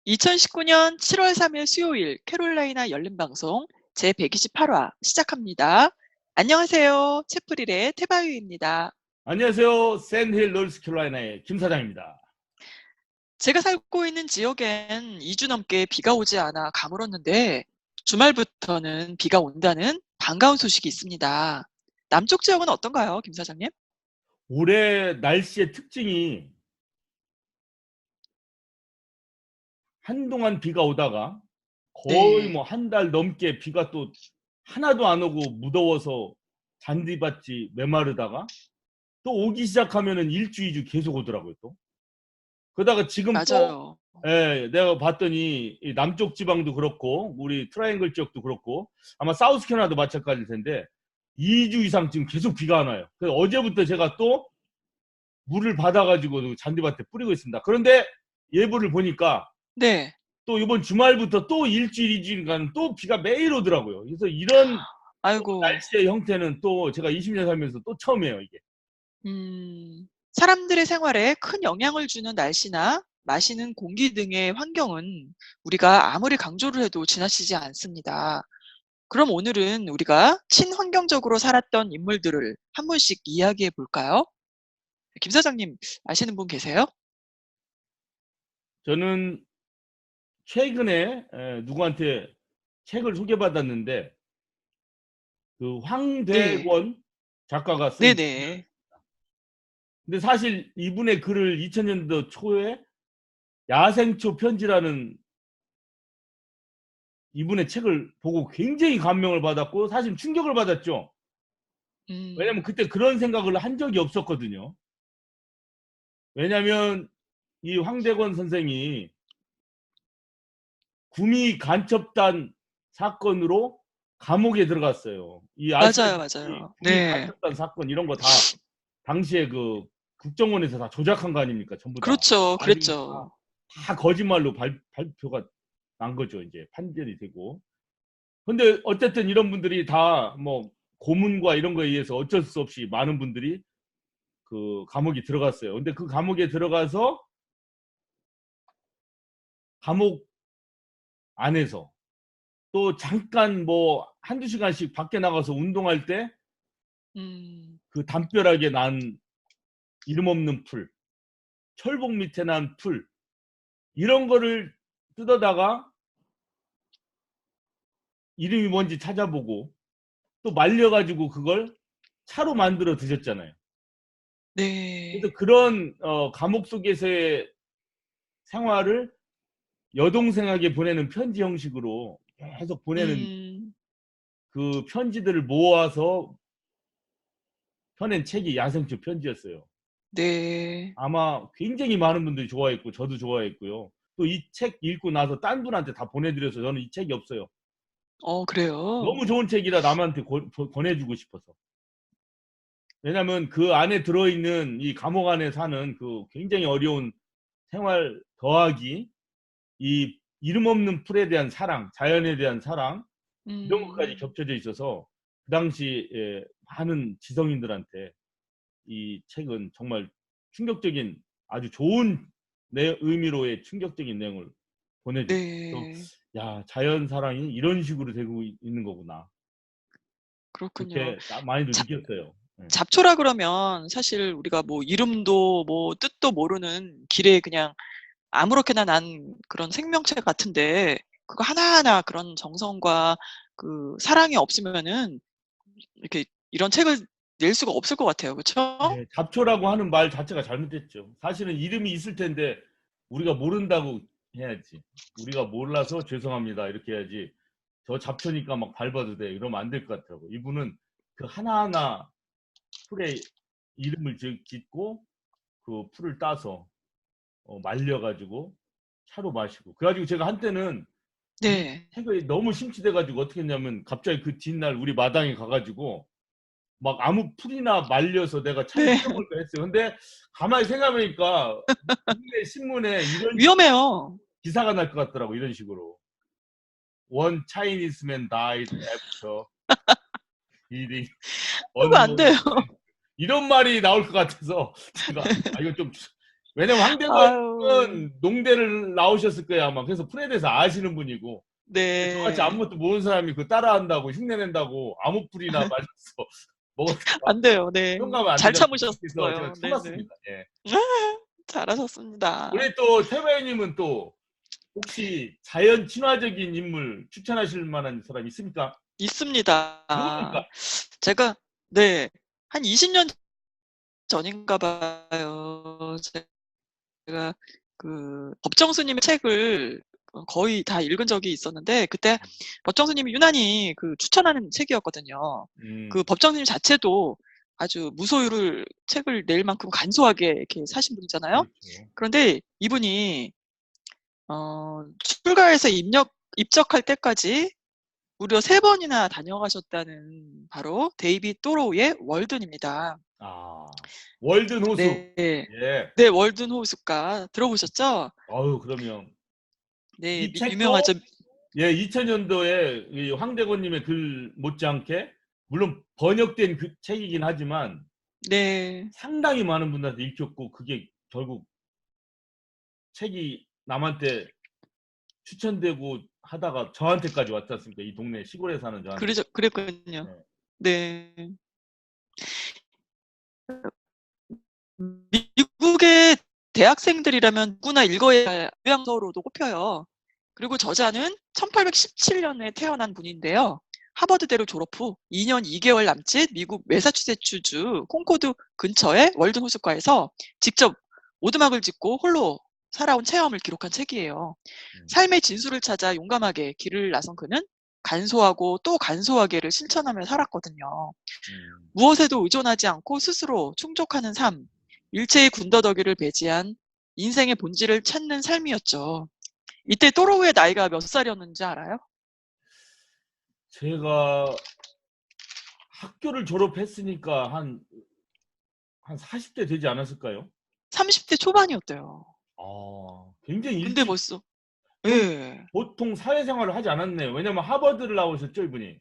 2019년 7월 3일 수요일 캐롤라이나 열린 방송 제128화 시작합니다. 안녕하세요. 채프릴의 태바유입니다. 안녕하세요. 샌힐 노스캐롤라이나의 김 사장입니다. 제가 살고 있는 지역엔 2주 넘게 비가 오지 않아 가물었는데 주말부터는 비가 온다는 반가운 소식이 있습니다. 남쪽 지역은 어떤가요, 김 사장님? 올해 날씨의 특징이 한동안 비가 오다가 거의 네, 뭐 한 달 넘게 비가 또 하나도 안 오고 무더워서 잔디밭이 메마르다가 또 오기 시작하면은 1주, 2주 계속 오더라고요, 또. 그러다가 지금 또 맞아요. 내가 봤더니 이 남쪽 지방도 그렇고 우리 트라이앵글 지역도 그렇고 아마 사우스캐나다도 마찬가지일 텐데 2주 이상 지금 계속 비가 안 와요. 그래서 어제부터 제가 또 물을 받아가지고 잔디밭에 뿌리고 있습니다. 그런데 예보를 보니까 네. 또 이번 주말부터 또 일주일, 이주일간 또 비가 매일 오더라고요. 그래서 이런 아이고, 날씨의 형태는 또 제가 20년 살면서 또 처음이에요, 이게. 사람들의 생활에 큰 영향을 주는 날씨나 마시는 공기 등의 환경은 우리가 아무리 강조를 해도 지나치지 않습니다. 그럼 오늘은 우리가 친환경적으로 살았던 인물들을 한 분씩 이야기해 볼까요? 김 사장님 아시는 분 계세요? 저는 최근에 누구한테 책을 소개받았는데 그 네. 황대권 작가가 쓴 네네. 근데 사실 이분의 글을 2000년도 초에 야생초 편지라는 이분의 책을 보고 굉장히 감명을 받았고 사실 충격을 받았죠. 왜냐면 음, 그때 그런 생각을 한 적이 없었거든요. 왜냐면 이 황대권 선생이 구미 간첩단 사건으로 감옥에 들어갔어요. 이 맞아요, 아시다시피 맞아요. 구미 네. 간첩단 사건 이런 거 다 당시에 그 국정원에서 다 조작한 거 아닙니까? 전부 다. 그렇죠. 나중에 그랬죠. 다 거짓말로 발표가 난 거죠. 이제 판결이 되고. 근데 어쨌든 이런 분들이 다 뭐 고문과 이런 거에 의해서 어쩔 수 없이 많은 분들이 그 감옥에 들어갔어요. 근데 그 감옥에 들어가서 감옥 안에서 또 잠깐 뭐 한두 시간씩 밖에 나가서 운동할 때 음, 그 담벼락에 난 이름 없는 풀, 철봉 밑에 난 풀, 이런 거를 뜯어다가 이름이 뭔지 찾아보고 또 말려가지고 그걸 차로 만들어 드셨잖아요. 그래서 네. 그런 감옥 속에서의 생활을 여동생에게 보내는 편지 형식으로 계속 보내는 음, 그 편지들을 모아서 펴낸 책이 야생초 편지였어요. 네. 아마 굉장히 많은 분들이 좋아했고 저도 좋아했고요. 또 이 책 읽고 나서 딴 분한테 다 보내드려서 저는 이 책이 없어요. 그래요? 너무 좋은 책이라 남한테 권해주고 싶어서. 왜냐하면 그 안에 들어있는 이 감옥 안에 사는 그 굉장히 어려운 생활 더하기 이 이름 없는 풀에 대한 사랑, 자연에 대한 사랑 이런 것까지 음, 겹쳐져 있어서 그 당시 많은 지성인들한테 이 책은 정말 충격적인 아주 좋은 의미로의 충격적인 내용을 보내주죠. 그래서 네. 야 자연 사랑이 이런 식으로 되고 있는 거구나 그렇군요. 그렇게 많이도 느꼈어요. 네. 잡초라 그러면 사실 우리가 뭐 이름도 뭐 뜻도 모르는 길에 그냥 아무렇게나 난 그런 생명체 같은데 그거 하나하나 그런 정성과 그 사랑이 없으면은 이렇게 이런 책을 낼 수가 없을 것 같아요. 그쵸? 네, 잡초라고 하는 말 자체가 잘못됐죠. 사실은 이름이 있을 텐데 우리가 모른다고 해야지. 우리가 몰라서 죄송합니다 이렇게 해야지. 저 잡초니까 막 밟아도 돼 이러면 안 될 것 같더라고. 이분은 그 하나하나 풀에 이름을 짓고 그 풀을 따서 말려가지고 차로 마시고 그래가지고 제가 한때는 이 네. 책에 너무 심취돼가지고 어떻게 했냐면 갑자기 그 뒷날 우리 마당에 가가지고 막 아무 풀이나 말려서 내가 차에 네. 실어볼까 했어요. 근데 가만히 생각해보니까 미국의 신문에 이런 식으로 위험해요. 기사가 날 것 같더라고. 이런 식으로 One Chinese man died after eating 그거 안 unwanted 돼요. plant. 이런 말이 나올 것 같아서 제가 이거 좀 왜냐면 아유, 황대건은 농대를 나오셨을 거야 아마. 그래서 풀에 대해서 아시는 분이고. 저같이 네. 아무것도 모르는 사람이 그 따라한다고 흉내낸다고 아무 풀이나 맞아서 먹어서 안 돼요. 네. 그런 면 안 잘 되잖아요. 그래서 제가 참으셨어요. 네네. 참았습니다. 예. 잘하셨습니다. 우리 또 태배님은 또 혹시 자연 친화적인 인물 추천하실 만한 사람 있습니까? 누굽니까? 있습니다. 제가, 네. 한 20년 전인가 봐요. 제가 그 법정 스님의 책을 거의 다 읽은 적이 있었는데, 그때 법정 스님이 유난히 그 추천하는 책이었거든요. 음, 그 법정 스님 자체도 아주 무소유를 책을 낼 만큼 간소하게 이렇게 사신 분이잖아요. 그렇죠. 그런데 이분이 출가해서 입적할 때까지 무려 3번이나 다녀가셨다는 바로 데이빗 또로우의 월든입니다. 아, 월든 호수. 네. 예. 네, 월든 호숫가 들어보셨죠? 아유, 그러면 네, 이 책도 유명하죠. 예, 2000년도에 이 황대건님의 글 못지않게 물론 번역된 그 책이긴 하지만 네. 상당히 많은 분들한테 읽혔고 그게 결국 책이 남한테 추천되고 하다가 저한테까지 왔지 않습니까? 이 동네 시골에 사는 저한테. 그랬군요. 예. 네. 미국의 대학생들이라면 누구나 읽어야 할 요양서로도 꼽혀요. 그리고 저자는 1817년에 태어난 분인데요. 하버드대를 졸업 후 2년 2개월 남짓 미국 매사추세츠주 콘코드 근처의 월든 호숫가에서 직접 오두막을 짓고 홀로 살아온 체험을 기록한 책이에요. 음, 삶의 진수를 찾아 용감하게 길을 나선 그는 간소하고 또 간소하게를 실천하며 살았거든요. 음. 무엇에도 의존하지 않고 스스로 충족하는 삶, 일체의 군더더기를 배제한 인생의 본질을 찾는 삶이었죠. 이때 또로우의 나이가 몇 살이었는지 알아요? 제가 학교를 졸업했으니까 한 40대 되지 않았을까요? 30대 초반이었대요. 아, 굉장히 근데 일찍. 벌써, 그럼 예. 보통 사회생활을 하지 않았네요. 왜냐면 하버드를 나오셨죠, 이분이.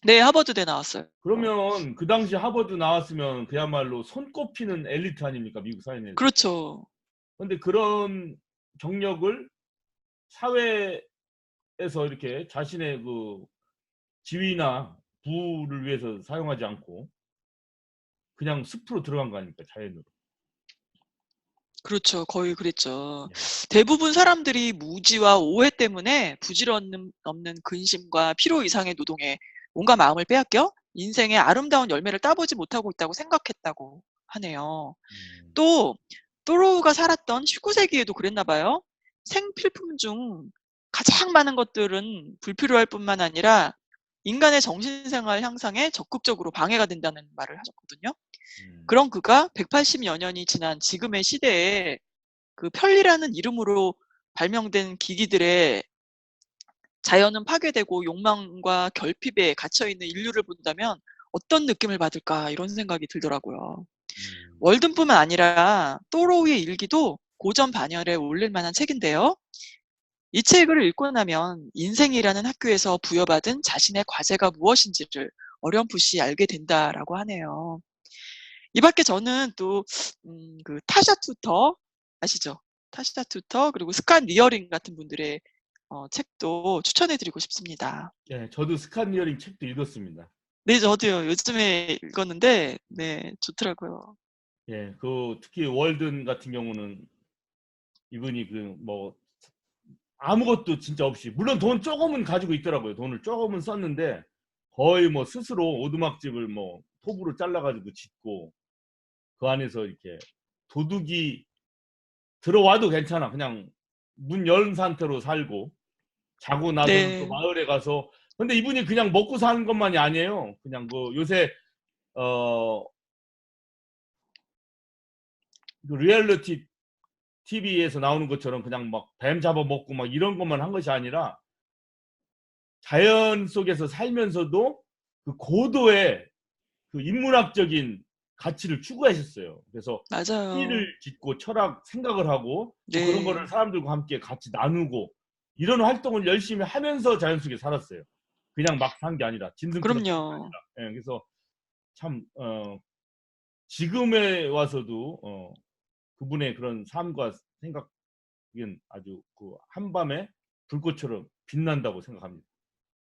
네, 하버드대 나왔어요. 그러면 그 당시 하버드 나왔으면 그야말로 손꼽히는 엘리트 아닙니까? 미국 사회 내에서. 그렇죠. 그런데 그런 경력을 사회에서 이렇게 자신의 그 지위나 부를 위해서 사용하지 않고 그냥 숲으로 들어간 거 아닙니까? 자연으로. 그렇죠. 거의 그랬죠. 야, 대부분 사람들이 무지와 오해 때문에 부질없는 없는 근심과 필요 이상의 노동에 온갖 마음을 빼앗겨 인생의 아름다운 열매를 따보지 못하고 있다고 생각했다고 하네요. 음, 또 또로우가 살았던 19세기에도 그랬나 봐요. 생필품 중 가장 많은 것들은 불필요할 뿐만 아니라 인간의 정신생활 향상에 적극적으로 방해가 된다는 말을 하셨거든요. 음, 그런 그가 180여 년이 지난 지금의 시대에 그 편리라는 이름으로 발명된 기기들의 자연은 파괴되고 욕망과 결핍에 갇혀 있는 인류를 본다면 어떤 느낌을 받을까 이런 생각이 들더라고요. 음. 월든뿐만 아니라 또로우의 일기도 고전 반열에 올릴 만한 책인데요. 이 책을 읽고 나면 인생이라는 학교에서 부여받은 자신의 과제가 무엇인지를 어렴풋이 알게 된다라고 하네요. 이 밖에 저는 또 그 타샤 투터 아시죠? 타샤 투터 그리고 스칸 리어링 같은 분들의 책도 추천해 드리고 싶습니다. 예, 저도 스칸리어링 책도 읽었습니다. 네, 저도요. 요즘에 읽었는데 네, 좋더라고요. 예, 그 특히 월든 같은 경우는 이분이 그 뭐 아무것도 진짜 없이 물론 돈 조금은 가지고 있더라고요. 돈을 조금은 썼는데 거의 뭐 스스로 오두막집을 뭐 톱으로 잘라가지고 짓고 그 안에서 이렇게 도둑이 들어와도 괜찮아. 그냥 문 연 상태로 살고 자고 나서는 또 네. 마을에 가서 근데 이분이 그냥 먹고 사는 것만이 아니에요. 그냥 그 요새 어 그 리얼리티 TV에서 나오는 것처럼 그냥 막 뱀 잡아먹고 막 이런 것만 한 것이 아니라 자연 속에서 살면서도 그 고도의 그 인문학적인 가치를 추구하셨어요. 그래서 시를 맞아요. 짓고 철학 생각을 하고 또 그런 거를 네. 사람들과 함께 같이 나누고 이런 활동을 열심히 하면서 자연 속에 살았어요. 그냥 막 산 게 아니라 짐승처럼 산 게 그럼요. 아니라. 예, 그래서 참 지금에 와서도 그분의 그런 삶과 생각은 아주 그 한밤에 불꽃처럼 빛난다고 생각합니다.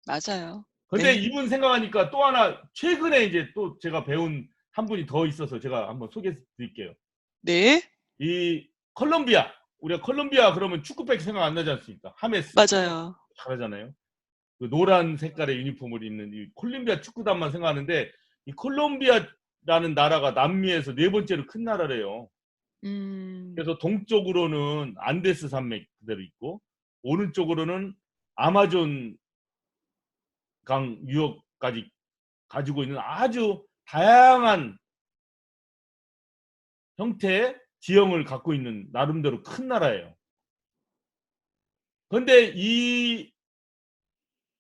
맞아요. 근데 네. 이분 생각하니까 또 하나 최근에 이제 또 제가 배운 한 분이 더 있어서 제가 한번 소개해 드릴게요. 네. 이 콜롬비아, 우리가 콜롬비아 그러면 축구밖에 생각 안 나지 않습니까? 하메스 맞아요. 잘하잖아요. 그 노란 색깔의 유니폼을 입는 이 콜롬비아 축구단만 생각하는데 이 콜롬비아라는 나라가 남미에서 네 번째로 큰 나라래요. 음. 그래서 동쪽으로는 안데스 산맥 그대로 있고 오른쪽으로는 아마존 강 유역까지 가지고 있는 아주 다양한 형태의 지형을 갖고 있는 나름대로 큰 나라예요. 그런데 이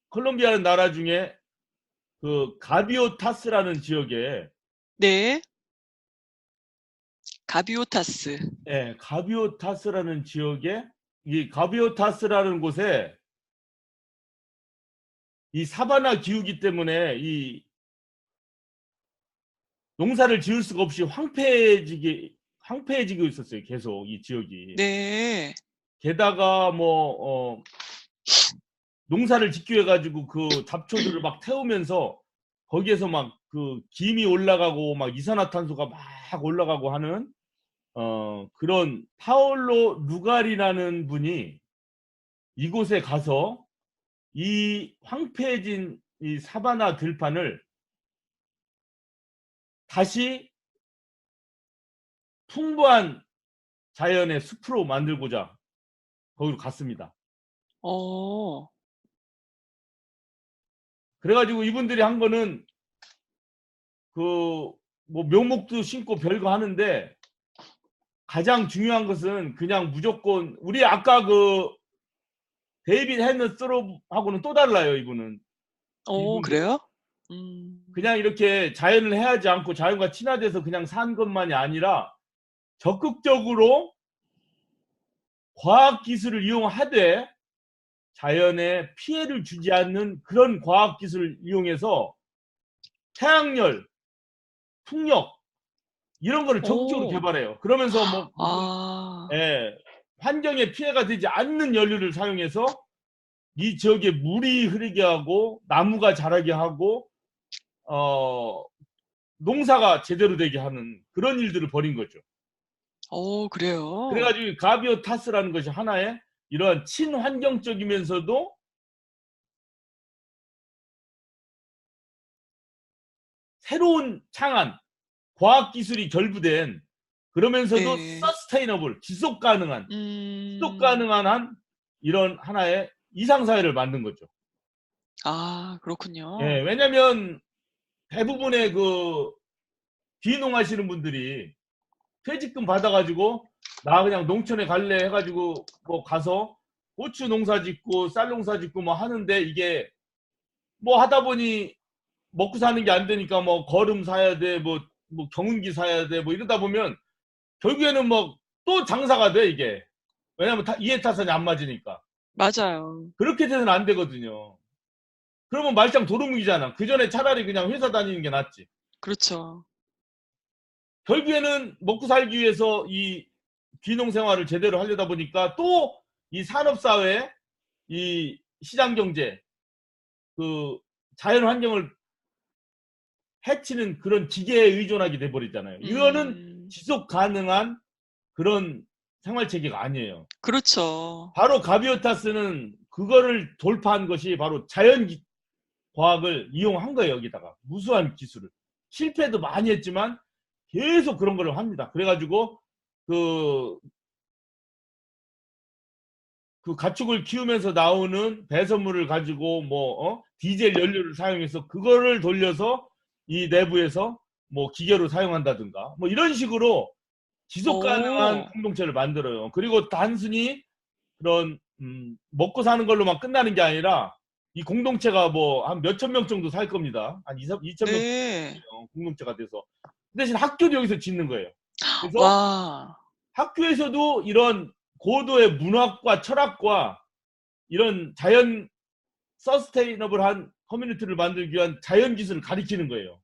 콜롬비아는 나라 중에 그 가비오타스라는 지역에 네. 가비오타스. 예, 가비오타스라는 지역에 이 가비오타스라는 곳에 이 사바나 기후기 때문에 이 농사를 지을 수가 없이 황폐해지고 있었어요. 계속 이 지역이. 네. 게다가 뭐 농사를 짓기 위해 가지고 그 잡초들을 막 태우면서 거기에서 막 그 김이 올라가고 막 이산화탄소가 막 올라가고 하는 그런 파올로 루갈이라는 분이 이곳에 가서 이 황폐해진 이 사바나 들판을 다시 풍부한 자연의 숲으로 만들고자 거기로 갔습니다. 어. 그래가지고 이분들이 한 거는 그 뭐 묘목도 심고 별거 하는데 가장 중요한 것은 그냥 무조건 우리 아까 그 데이빗 헤너 스로하고는 또 달라요. 이분은 이분들 그래요? 그냥 이렇게 자연을 해하지 않고 자연과 친화돼서 그냥 산 것만이 아니라 적극적으로 과학 기술을 이용하되 자연에 피해를 주지 않는 그런 과학 기술을 이용해서 태양열, 풍력 이런 거를 적극적으로 오. 개발해요. 그러면서 뭐 무슨 아. 환경에 피해가 되지 않는 연료를 사용해서 이 지역에 물이 흐르게 하고 나무가 자라게 하고 농사가 제대로 되게 하는 그런 일들을 벌인 거죠. 그래요? 그래가지고 가비오타스라는 것이 하나의 이러한 친환경적이면서도 새로운 창안, 과학기술이 결부된 그러면서도 네. 서스테이너블, 지속 가능한 음. 한 이런 하나의 이상사회를 만든 거죠. 아, 예, 그렇군요. 왜냐면 대부분의 그 귀농하시는 분들이 퇴직금 받아가지고 나 그냥 농촌에 갈래 해가지고 뭐 가서 고추 농사 짓고 쌀 농사 짓고 뭐 하는데 이게 뭐 하다 보니 먹고 사는 게 안 되니까 뭐 거름 사야 돼, 뭐 경운기 사야 돼, 뭐 이러다 보면 결국에는 뭐 또 장사가 돼 이게. 왜냐면 이해타산이 안 맞으니까. 맞아요. 그렇게 돼서는 안 되거든요. 그러면 말짱 도루묵이잖아. 그 전에 차라리 그냥 회사 다니는 게 낫지. 그렇죠. 결국에는 먹고 살기 위해서 이 귀농 생활을 제대로 하려다 보니까 또 이 산업사회, 이 시장경제, 그 자연 환경을 해치는 그런 기계에 의존하게 돼버리잖아요. 이거는 음. 지속 가능한 그런 생활체계가 아니에요. 그렇죠. 바로 가비오타스는 그거를 돌파한 것이 바로 자연 과학을 이용한 거예요. 여기다가 무수한 기술을 실패도 많이 했지만 계속 그런 걸 합니다. 그래가지고 그, 그 가축을 키우면서 나오는 배설물을 가지고 뭐 디젤 연료를 사용해서 그거를 돌려서 이 내부에서 뭐 기계로 사용한다든가 뭐 이런 식으로 지속 가능한 오. 공동체를 만들어요. 그리고 단순히 그런 먹고 사는 걸로만 끝나는 게 아니라 이 공동체가 뭐 한 몇천 명 정도 살 겁니다. 한 2천 명 네. 공동체가 돼서. 그 대신 학교도 여기서 짓는 거예요. 그래서 와. 학교에서도 이런 고도의 문학과 철학과 이런 자연 서스테이너블한 커뮤니티를 만들기 위한 자연 기술을 가리키는 거예요.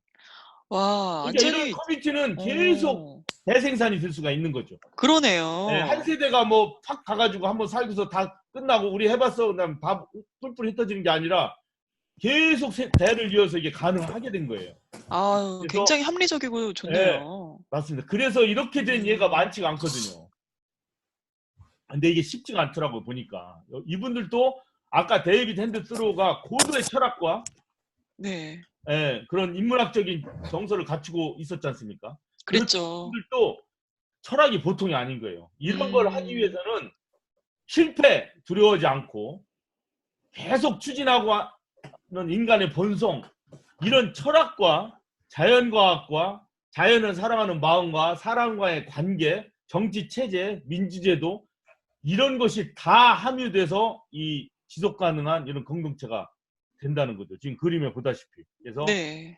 와, 그러니까 이런 완전히 커뮤니티는 계속 어. 대생산이 될 수가 있는 거죠. 그러네요. 네, 한 세대가 뭐 팍 가가지고 한번 살고서 다 끝나고 우리 해봤어 그다음 다 뿔뿔 흩어지는 게 아니라 계속 대를 이어서 이게 가능하게 된 거예요. 아, 그래서 굉장히 합리적이고 네, 좋네요. 맞습니다. 그래서 이렇게 된 예가 많지가 않거든요. 근데 이게 쉽지가 않더라고요, 보니까. 이분들도 아까 데이비드 핸드 스로우가 고도의 철학과 네, 예, 그런 인문학적인 정서를 갖추고 있었지 않습니까? 그런 그랬죠. 분들도 철학이 보통이 아닌 거예요. 이런 걸 하기 음, 위해서는 실패 두려워하지 않고 계속 추진하고 하는 인간의 본성, 이런 철학과 자연과학과 자연을 사랑하는 마음과 사람과의 관계, 정치 체제, 민주제도, 이런 것이 다 함유돼서 이 지속 가능한 이런 공동체가 된다는 거죠. 지금 그림에 보다시피. 그래서 네.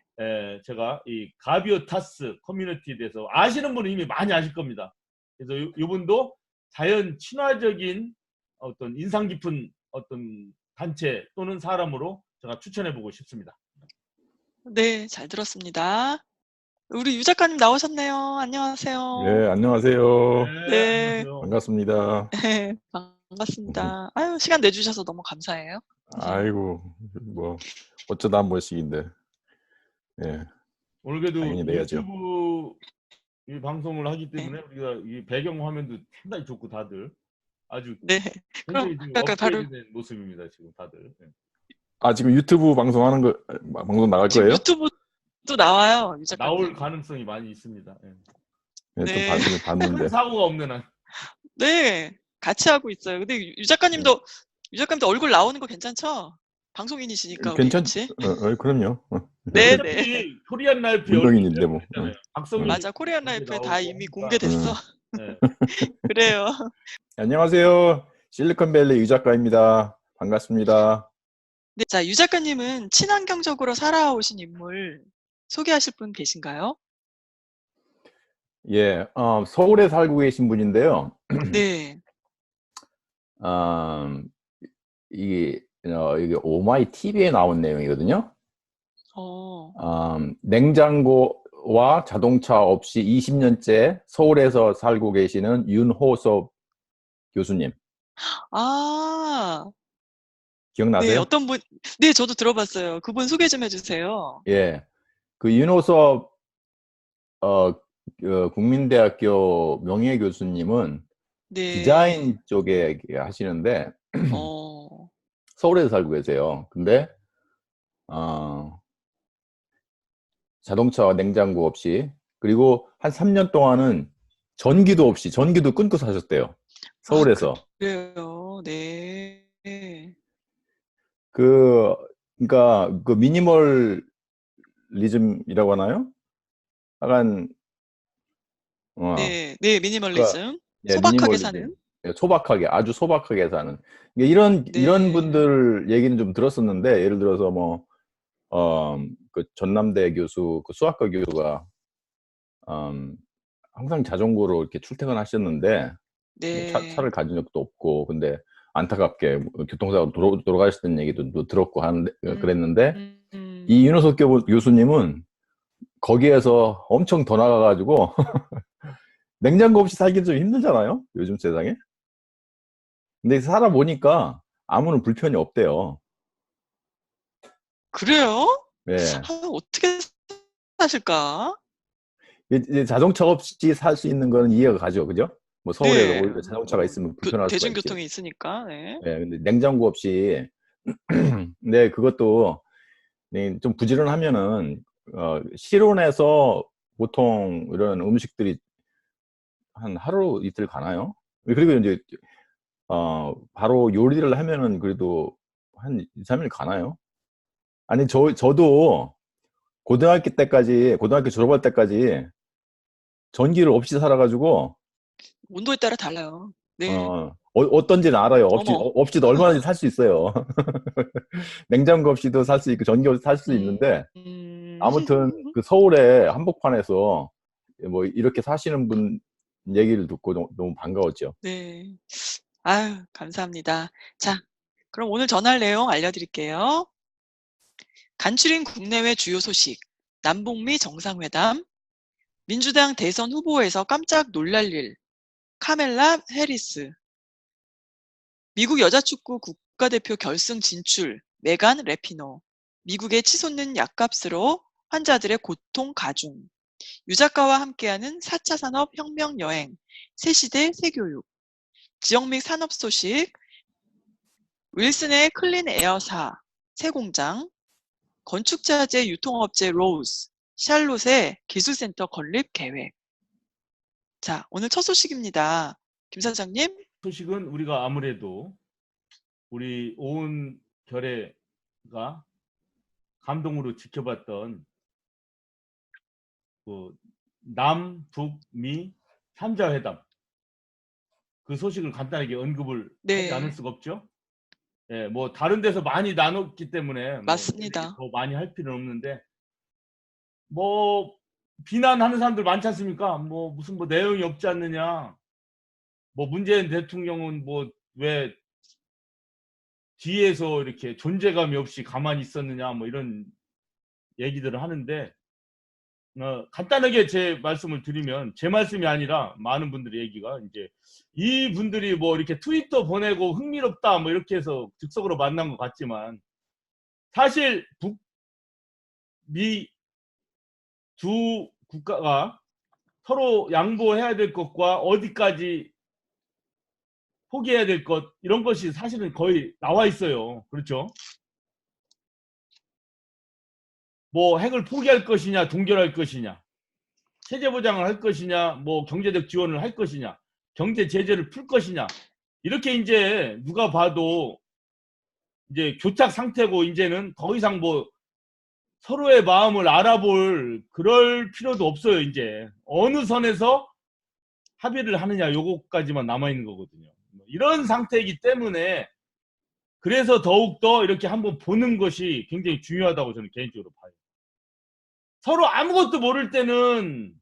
제가 이 가비오타스 커뮤니티에 대해서 아시는 분은 이미 많이 아실 겁니다. 그래서 이분도 자연 친화적인 어떤 인상 깊은 어떤 단체 또는 사람으로 제가 추천해 보고 싶습니다. 네, 잘 들었습니다. 우리 유 작가님 나오셨네요. 안녕하세요. 네, 안녕하세요. 네, 네, 안녕하세요. 반갑습니다. 네, 반갑습니다. 아유, 시간 내주셔서 너무 감사해요. 아이고, 뭐, 어쩌다 한 번씩인데, 예, 오늘 그래도 당연히 내야죠. 유튜브 이 방송을 하기 때문에 우리가 이 배경 화면도 상당히 좋고 다들 아주 네, 그럼 굉장히 지금 아까 바로 업그레이드된 모습입니다. 지금 다들. 네. 아, 지금 유튜브 방송하는 거, 방송 나갈 지금 거예요? 유튜브도 나와요, 유 나올 작가님. 가능성이 많이 있습니다. 네. 네, 좀 네, 봤는데. 사고가 없는 한. 네, 같이 하고 있어요. 근데 유 작가님도 얼굴 나오는 거 괜찮죠? 방송인이시니까 우리 같이. 그럼요. 네, 네, 어차피 코리안 라이프 운동인인데, 뭐. 있잖아요. 박성민 맞아. 코리안 이렇게 라이프에 다 나오고 이미 하니까. 공개됐어. 네. 그래요. 안녕하세요. 실리콘밸리 유 작가입니다. 반갑습니다. 네, 자, 유 작가님은 친환경적으로 살아오신 인물 소개하실 분 계신가요? 예, 서울에 살고 계신 분인데요. 네. 이게 오마이 TV에 나온 내용이거든요. 어. 냉장고와 자동차 없이 20년째 서울에서 살고 계시는 윤호섭 교수님. 아. 네, 기억나세요? 어떤 분, 네, 저도 들어봤어요. 그분 소개 좀 해주세요. 예. 그 윤호섭, 국민대학교 명예교수님은 네. 디자인 쪽에 하시는데, 어. 서울에서 살고 계세요. 근데, 자동차와 냉장고 없이, 그리고 한 3년 동안은 전기도 없이, 전기도 끊고 사셨대요. 아, 서울에서. 그래요. 네. 그러니까 그 미니멀리즘이라고 하나요? 약간 네, 네, 그러니까 미니멀리즘. 예, 소박하게 미니멀리즘. 사는. 예, 소박하게 아주 소박하게 사는 이런 네. 분들 얘기는 좀 들었었는데 예를 들어서 뭐 그 전남대 교수 그 수학과 교수가 항상 자전거로 이렇게 출퇴근하셨는데 뭐 네. 차를 가진 적도 없고 근데 안타깝게 뭐 교통사고 돌아가셨던 얘기도 들었고 하는데 그랬는데 이 윤호석 교수님은 거기에서 엄청 더 나가가지고 냉장고 없이 살기 좀 힘들잖아요 요즘 세상에. 근데 살아보니까 아무런 불편이 없대요. 그래요? 예. 아, 어떻게 사실까? 이제 자동차 없이 살 수 있는 거는 이해가 가죠, 그죠? 뭐 서울에서 네. 오히려 자동차가 있으면 불편할 수가 있지. 대중교통이 있으니까. 네. 예, 근데 냉장고 없이, 근데 그것도 네, 좀 부지런하면은 실온에서 보통 이런 음식들이 한 하루 이틀 가나요? 그리고 이제 바로 요리를 하면은 그래도 한 2, 3일 가나요? 아니 저도 고등학교 졸업할 때까지 전기를 없이 살아가지고 온도에 따라 달라요. 네. 어떤지는 알아요. 어머. 없이도 얼마든지 살 수 있어요. 냉장고 없이도 살 수 있고 전기 없이 살 수 음. 있는데 아무튼 그 서울의 한복판에서 뭐 이렇게 사시는 분 얘기를 듣고 너무 반가웠죠. 네. 아유, 감사합니다. 자, 그럼 오늘 전할 내용 알려드릴게요. 간추린 국내외 주요 소식, 남북미 정상회담, 민주당 대선 후보에서 깜짝 놀랄 일. 카멜라 해리스. 미국 여자축구 국가대표 결승 진출. 메간 래피노. 미국의 치솟는 약값으로 환자들의 고통 가중. 유작가와 함께하는 4차 산업 혁명 여행. 새시대 새교육. 지역 및 산업 소식. 윌슨의 클린 에어사 새 공장. 건축자재 유통업체 로우스. 샬롯의 기술센터 건립 계획. 자, 오늘 첫 소식입니다. 김 사장님. 소식은 우리가 아무래도 우리 온 결의가 감동으로 지켜봤던 그 남북미 3자 회담 그 소식을 간단하게 언급을 네. 하지 않을 수가 없죠. 예, 뭐 다른 데서 많이 나눴기 때문에 맞습니다. 더 많이 할 필요는 없는데 뭐 비난하는 사람들 많지 않습니까? 뭐 무슨 뭐 내용이 없지 않느냐. 뭐 문재인 대통령은 뭐 왜 뒤에서 이렇게 존재감이 없이 가만히 있었느냐 뭐 이런 얘기들을 하는데 간단하게 제 말씀을 드리면 제 말씀이 아니라 많은 분들의 얘기가 이제 이 분들이 뭐 이렇게 트위터 보내고 흥미롭다 뭐 이렇게 해서 즉석으로 만난 것 같지만 사실 북미 두 국가가 서로 양보해야 될 것과 어디까지 포기해야 될 것 이런 것이 사실은 거의 나와 있어요. 그렇죠? 뭐 핵을 포기할 것이냐 동결할 것이냐 체제 보장을 할 것이냐 뭐 경제적 지원을 할 것이냐 경제 제재를 풀 것이냐 이렇게 이제 누가 봐도 이제 교착 상태고 이제는 더 이상 뭐 서로의 마음을 알아볼 그럴 필요도 없어요. 이제 어느 선에서 합의를 하느냐 요거까지만 남아있는 거거든요. 이런 상태이기 때문에 그래서 더욱더 이렇게 한번 보는 것이 굉장히 중요하다고 저는 개인적으로 봐요. 서로 아무것도 모를 때는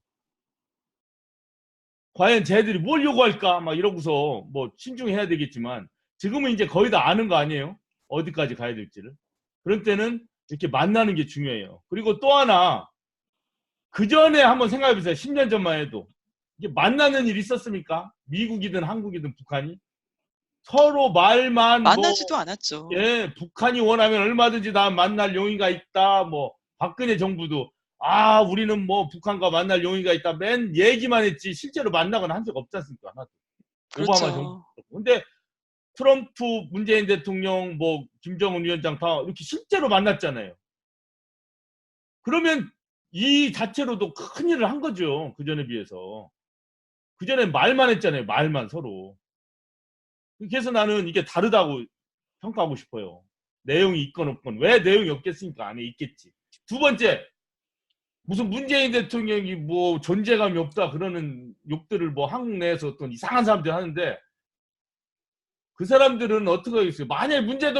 과연 쟤들이 뭘 요구할까 막 이러고서 뭐 신중해야 되겠지만 지금은 이제 거의 다 아는 거 아니에요? 어디까지 가야 될지를. 그럴 때는 이렇게 만나는 게 중요해요. 그리고 또 하나 그 전에 한번 생각해 보세요. 10년 전만 해도 이게 만나는 일이 있었습니까? 미국이든 한국이든 북한이 서로 말만 만나지도 않았죠. 예, 북한이 원하면 얼마든지 다 만날 용의가 있다. 뭐 박근혜 정부도 아 우리는 뭐 북한과 만날 용의가 있다. 맨 얘기만 했지 실제로 만나거나 한 적 없지 않습니까? 하나도. 오바마 정부. 그렇죠. 근데 트럼프 문재인 대통령 뭐 김정은 위원장 다 이렇게 실제로 만났잖아요. 그러면 이 자체로도 큰 일을 한 거죠. 그 전에 비해서. 그 전에 말만 했잖아요. 말만 서로. 그래서 나는 이게 다르다고 평가하고 싶어요. 내용이 있건 없건. 왜 내용이 없겠습니까? 안에 있겠지. 두 번째, 무슨 문재인 대통령이 뭐 존재감이 없다 그러는 욕들을 뭐 한국 내에서 어떤 이상한 사람들 하는데 그 사람들은 어떻게 하겠어요? 만약 문재인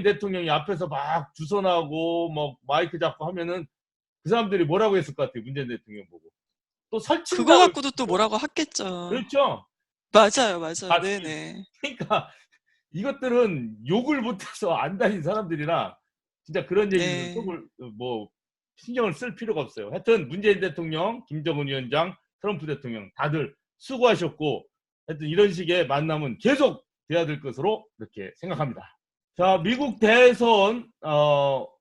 대통령이 앞에서 막 주선하고 뭐 마이크 잡고 하면은 그 사람들이 뭐라고 했을 것 같아요? 문재인 대통령 보고. 또 그거 설친다고. 갖고도 또 뭐라고 했겠죠. 그렇죠? 맞아요, 맞아요. 같이. 네네. 그러니까 이것들은 욕을 못해서 안 다닌 사람들이라 진짜 그런 얘기는 네. 속을 뭐 신경을 쓸 필요가 없어요. 하여튼 문재인 대통령, 김정은 위원장, 트럼프 대통령 다들 수고하셨고 하여튼 이런 식의 만남은 계속 돼야 될 것으로 이렇게 생각합니다. 자, 미국 대선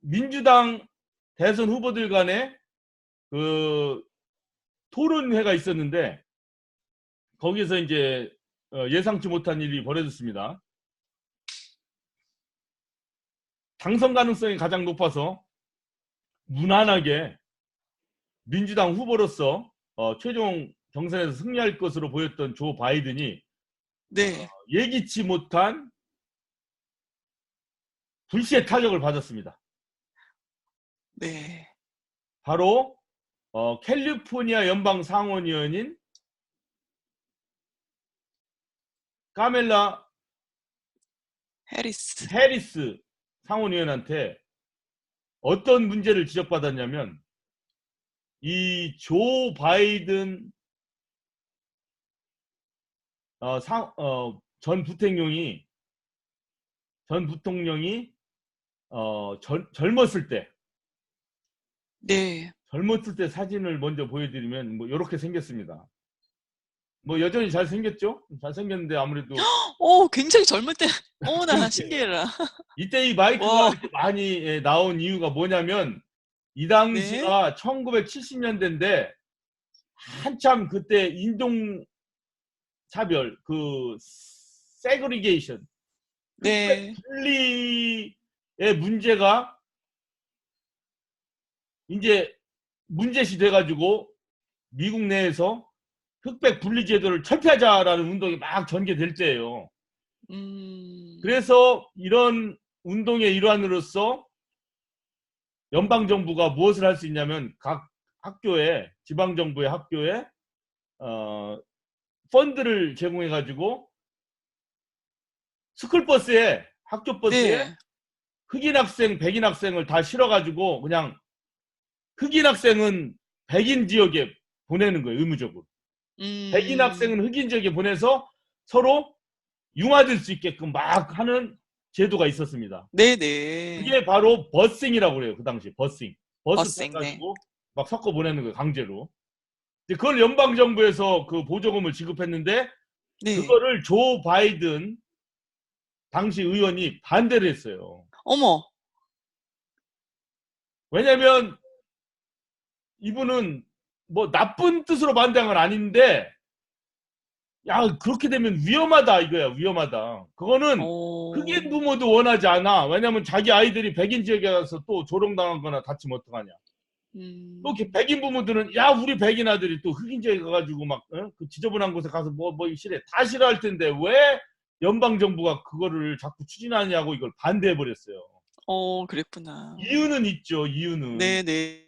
민주당 대선 후보들 간에 그 토론회가 있었는데 거기서 이제 예상치 못한 일이 벌어졌습니다. 당선 가능성이 가장 높아서 무난하게 민주당 후보로서 최종 경선에서 승리할 것으로 보였던 조 바이든이 네. 예기치 못한 불시의 타격을 받았습니다. 네. 바로 캘리포니아 연방 상원의원인 카멜라 해리스 상원의원한테 어떤 문제를 지적받았냐면 이 조 바이든 전 부통령이 젊었을 때 네. 젊었을 때 사진을 먼저 보여드리면 뭐 이렇게 생겼습니다. 뭐 여전히 잘생겼죠? 잘생겼는데 아무래도 굉장히 젊을 때, 어머나, 신기해라. 이때 이 마이크가 와, 이렇게 많이 나온 이유가 뭐냐면 이 네, 당시가 1970년대인데 한참 그때 인종 차별, 그 세그리게이션, 흑백 네, 분리의 문제가 이제 문제시 돼가지고 미국 내에서 흑백 분리 제도를 철폐하자라는 운동이 막 전개될 때예요. 음, 그래서 이런 운동의 일환으로서 연방 정부가 무엇을 할 수 있냐면 각 학교에 지방 정부의 학교에 펀드를 제공해 가지고 스쿨버스에 학교 버스에 네, 흑인 학생, 백인 학생을 다 실어 가지고 그냥 흑인 학생은 백인 지역에 보내는 거예요, 의무적으로. 백인 음, 학생은 흑인 지역에 보내서 서로 융화될 수 있게끔 막 하는 제도가 있었습니다. 네네. 그게 바로 버싱이라고 그래요. 그 당시 버싱. 버스 버생, 네. 타가지고 막 섞어 보내는 거예요. 강제로. 그걸 연방 정부에서 그 보조금을 지급했는데 네. 그거를 조 바이든 당시 의원이 반대를 했어요. 어머, 왜냐면 이분은 뭐 나쁜 뜻으로 반대한 건 아닌데 야 그렇게 되면 위험하다 이거야. 위험하다. 그거는 흑인 어, 부모도 원하지 않아. 왜냐면 자기 아이들이 백인 지역에 가서 또 조롱당하거나 다치면 어떡하냐. 또 음, 백인 부모들은 야 우리 백인 아들이 또 흑인 지역에 가가지고 막 그 지저분한 곳에 가서 뭐 싫어 다 싫어할 텐데 왜 연방 정부가 그거를 자꾸 추진하냐고 이걸 반대해 버렸어요. 그랬구나. 이유는 있죠. 이유는. 네네.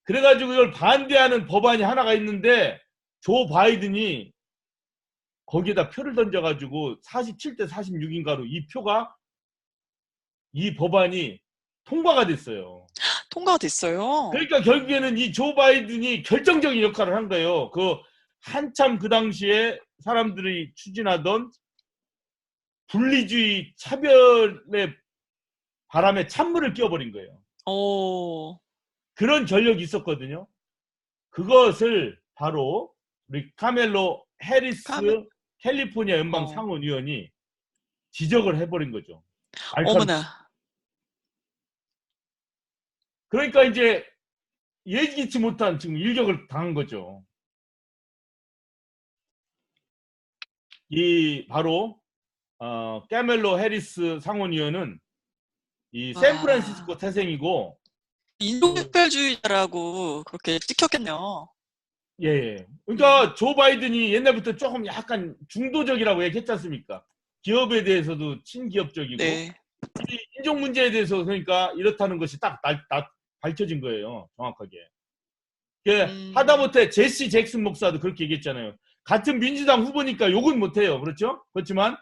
그래가지고 이걸 반대하는 법안이 하나가 있는데 조 바이든이 거기에다 표를 던져가지고 47대 46인가로 이 표가 이 법안이 통과가 됐어요. 통과가 됐어요. 그러니까 결국에는 이 조 바이든이 결정적인 역할을 한 거예요. 그 한참 그 당시에 사람들이 추진하던 분리주의 차별의 바람에 찬물을 끼워버린 거예요. 어, 그런 전력이 있었거든요. 그것을 바로 우리 카멜로 해리스 카메, 캘리포니아 연방 어, 상원의원이 지적을 해버린 거죠. 날카롭게. 어머나. 그러니까 이제 예기치 못한 지금 일격을 당한 거죠. 이 바로 캐멜로 해리스 상원의원은 이 샌프란시스코 와, 태생이고 그, 인종차별주의자라고 그렇게 찍혔겠네요. 예, 예. 음, 그러니까 조 바이든이 옛날부터 조금 약간 중도적이라고 얘기했지 않습니까? 기업에 대해서도 친기업적이고 네. 이 인종 문제에 대해서 그러니까 이렇다는 것이 딱 밝혀진 거예요. 정확하게. 음, 하다못해 제시 잭슨 목사도 그렇게 얘기했잖아요. 같은 민주당 후보니까 욕은 못해요. 그렇죠? 그렇지만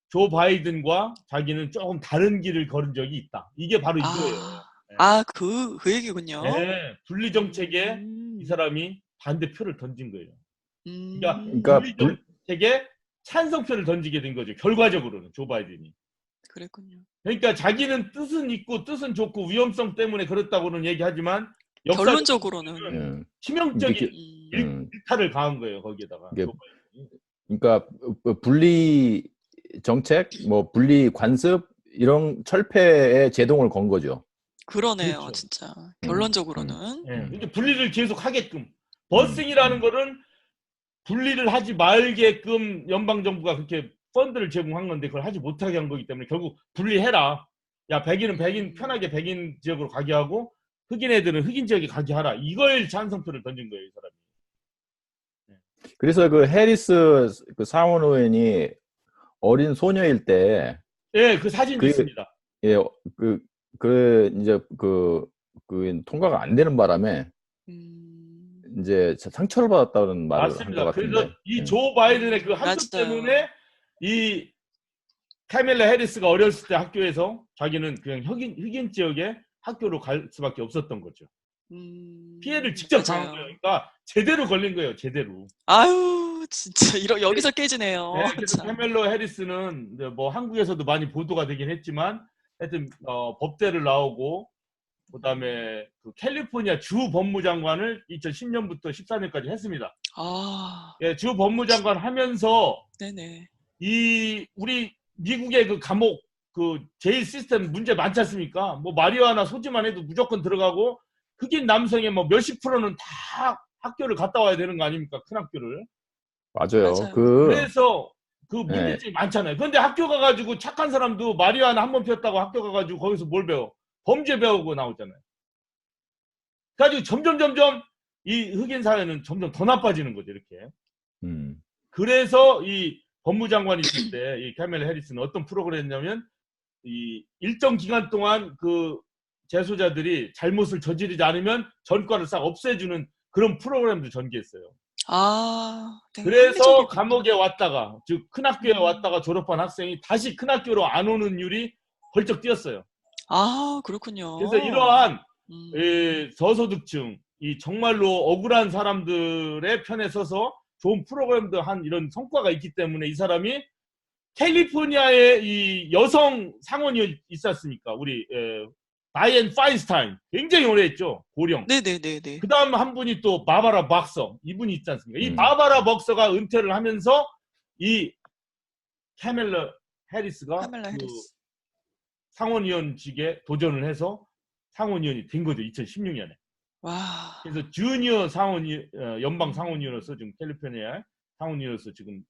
조 바이든과 자기는 조금 다른 길을 걸은 적이 있다. 이게 바로 이거예요. 아, 그 얘기군요. 네, 분리 정책에 이 음, 사람이 반대표를 던진 거예요. 그러니까 음, 분리 그러니까 정책에 찬성표를 던지게 된 거죠. 결과적으로는 조 바이든이. 그랬군요. 그러니까 자기는 뜻은 있고 뜻은 좋고 위험성 때문에 그렇다고는 얘기하지만 역사적으로는 결론적으로는, 예. 치명적인 이게 음, 음, 일탈을 가한 거예요. 거기에다가 이게 조 바이든이. 그러니까 분리 정책, 뭐 분리 관습 이런 철폐에 제동을 건 거죠. 그러네요, 그렇죠. 진짜. 음, 음, 결론적으로는. 예. 이제 분리를 계속 하게끔 음, 버싱이라는 음. 거는 분리를 하지 말게끔 연방 정부가 그렇게 펀드를 제공한 건데 그걸 하지 못하게 한 거기 때문에 결국 분리해라. 야 백인은 백인 음, 편하게 백인 지역으로 가게 하고 흑인 애들은 흑인 지역에 가게 하라. 이걸 찬성표를 던진 거예요, 이 사람이. 그래서 그 해리스 그 상원 의원이 어린 소녀일 때 예, 그 사진도 그, 있습니다. 예, 이제 그 통과가 안 되는 바람에 음, 이제 상처를 받았다는 말을 한 것 맞습니다. 그래서 같은데. 이 예. 조 바이든의 그 학교 맞아요. 때문에 이 카멜라 해리스가 어렸을 때 학교에서 자기는 그냥 흑인 지역에 학교로 갈 수밖에 없었던 거죠. 피해를 직접 당한 거예요. 맞아요. 그러니까 제대로 걸린 거예요. 제대로. 아유, 진짜, 여기서 깨지네요. 네, 그래서 참. 캐멜로 해리스는 이제 뭐 한국에서도 많이 보도가 되긴 했지만 하여튼 법대를 나오고 그다음에 그 캘리포니아 주 법무장관을 2010년부터 14년까지 했습니다. 아, 예, 주 법무장관 하면서 네네. 우리 미국의 그 감옥 그 제일 시스템 문제 많지 않습니까? 뭐 마리화나 소지만 해도 무조건 들어가고 흑인 남성의 뭐 몇십 프로는 다 학교를 갔다 와야 되는 거 아닙니까? 큰 학교를. 맞아요. 맞아요. 그래서 그 예, 문제점이 많잖아요. 그런데 학교 가가지고 착한 사람도 마리화나 한 번 피웠다고 학교 가가지고 거기서 뭘 배워? 범죄 배우고 나오잖아요. 그래가지고 점점 이 흑인 사회는 점점 더 나빠지는 거죠, 이렇게. 음, 그래서 이 법무장관이 있을 때 이 카멜라 해리스는 어떤 프로그램을 했냐면 이 일정 기간 동안 그 재소자들이 잘못을 저지르지 않으면 전과를 싹 없애주는 그런 프로그램도 전개했어요. 아, 되게 그래서 합리적이군요. 감옥에 왔다가 즉 큰 학교에 음. 왔다가 졸업한 학생이 다시 큰 학교로 안 오는 율이 벌쩍 뛰었어요. 아, 그렇군요. 그래서 이러한 음. 저소득층, 이 정말로 억울한 사람들의 편에 서서 좋은 프로그램도 한 이런 성과가 있기 때문에 이 사람이 캘리포니아에 이 여성 상원이 있었으니까 우리 다이앤 파인스타인 굉장히 오래 했죠. 고령. 네네네네. 그 다음 한 분이 또 바바라 박서 이분이 있지 않습니까? 이 음, 바바라 박서가 은퇴를 하면서 이 카멜라 해리스가 카멜라 그 해리스. 상원의원직에 도전을 해서 상원의원이 된 거죠. 2016년에. 와. 그래서 주니어 상원의 연방 상원의원으로서 지금 캘리포니아 상원의원으로서 지금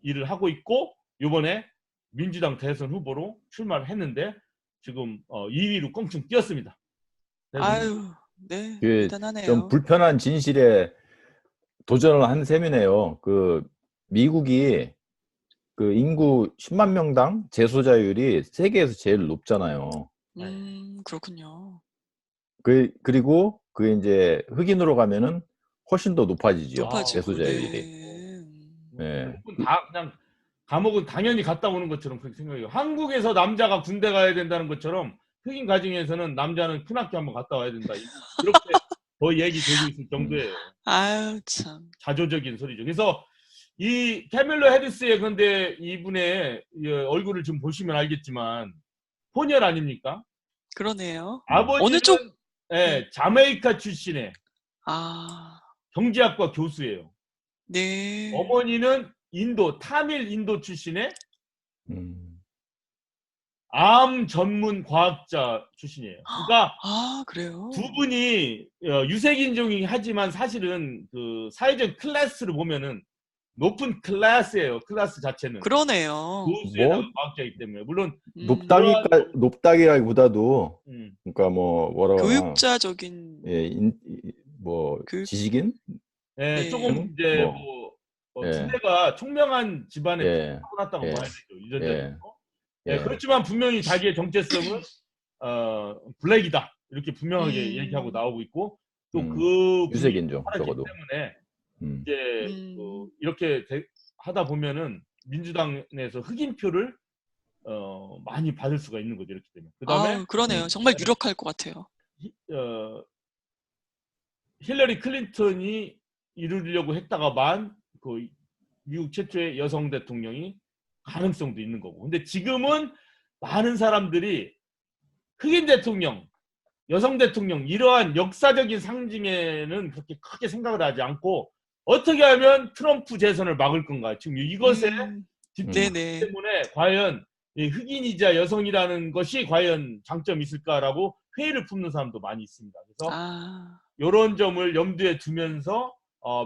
일을 하고 있고 이번에 민주당 대선 후보로 출마를 했는데 지금 2위로 껑충 뛰었습니다. 아유, 네, 그 좀 대단하네요. 불편한 진실에 도전을 한 셈이네요. 그 미국이 그 인구 10만 명당 재소자율이 세계에서 제일 높잖아요. 그렇군요. 그리고 그 이제 흑인으로 가면은 훨씬 더 높아지죠. 높아지고, 재소자율이. 네. 예. 다 그냥 감옥은 당연히 갔다 오는 것처럼 그렇게 생각해요. 한국에서 남자가 군대 가야 된다는 것처럼 흑인 가정에서는 남자는 큰 학교 한번 갔다 와야 된다. 이렇게 거의 얘기되고 있을 정도예요. 아유, 참. 자조적인 소리죠. 그래서 이 캐밀러 해리스의 근데 이분의 얼굴을 좀 보시면 알겠지만 혼혈 아닙니까? 그러네요. 아버지는 어느 쪽? 네. 자메이카 출신의 아, 경제학과 교수예요. 네. 어머니는 타밀 인도 출신의 음. 암 전문 과학자 출신이에요. 그러니까 아, 그래요? 두 분이 유색인종이 하지만 사실은 그 사회적 클래스를 보면은 높은 클래스예요. 클래스 자체는 그러네요. 교수에다가 뭐 과학자이기 때문에 물론 높다기보다도 음, 그러니까 뭐 뭐라고 하나 교육자적인 예, 뭐 교육, 지식인 네. 조금 이제 뭐 예, 두뇌가 총명한 집안에 예, 타고났다고 예, 봐야 되죠. 예, 유전자적으로. 예, 그렇지만 분명히 자기의 정체성은 블랙이다. 이렇게 분명하게 얘기하고 음, 나오고 있고 또 음, 그 분이 유색인종 사라지기 적어도 때문에 음, 이제 이렇게 하다 보면은 민주당에서 흑인표를 많이 받을 수가 있는 거죠. 이렇게 되면. 그 다음에 아, 그러네요. 정말 유력할 것 같아요. 힐러리 클린턴이 이루려고 했다가만 그 미국 최초의 여성 대통령이 가능성도 있는 거고. 근데 지금은 많은 사람들이 흑인 대통령, 여성 대통령 이러한 역사적인 상징에는 그렇게 크게 생각을 하지 않고 어떻게 하면 트럼프 재선을 막을 건가. 지금 이것에 집중하기 네네. 때문에 과연 흑인이자 여성이라는 것이 과연 장점이 있을까라고 회의를 품는 사람도 많이 있습니다. 그래서 아, 이런 점을 염두에 두면서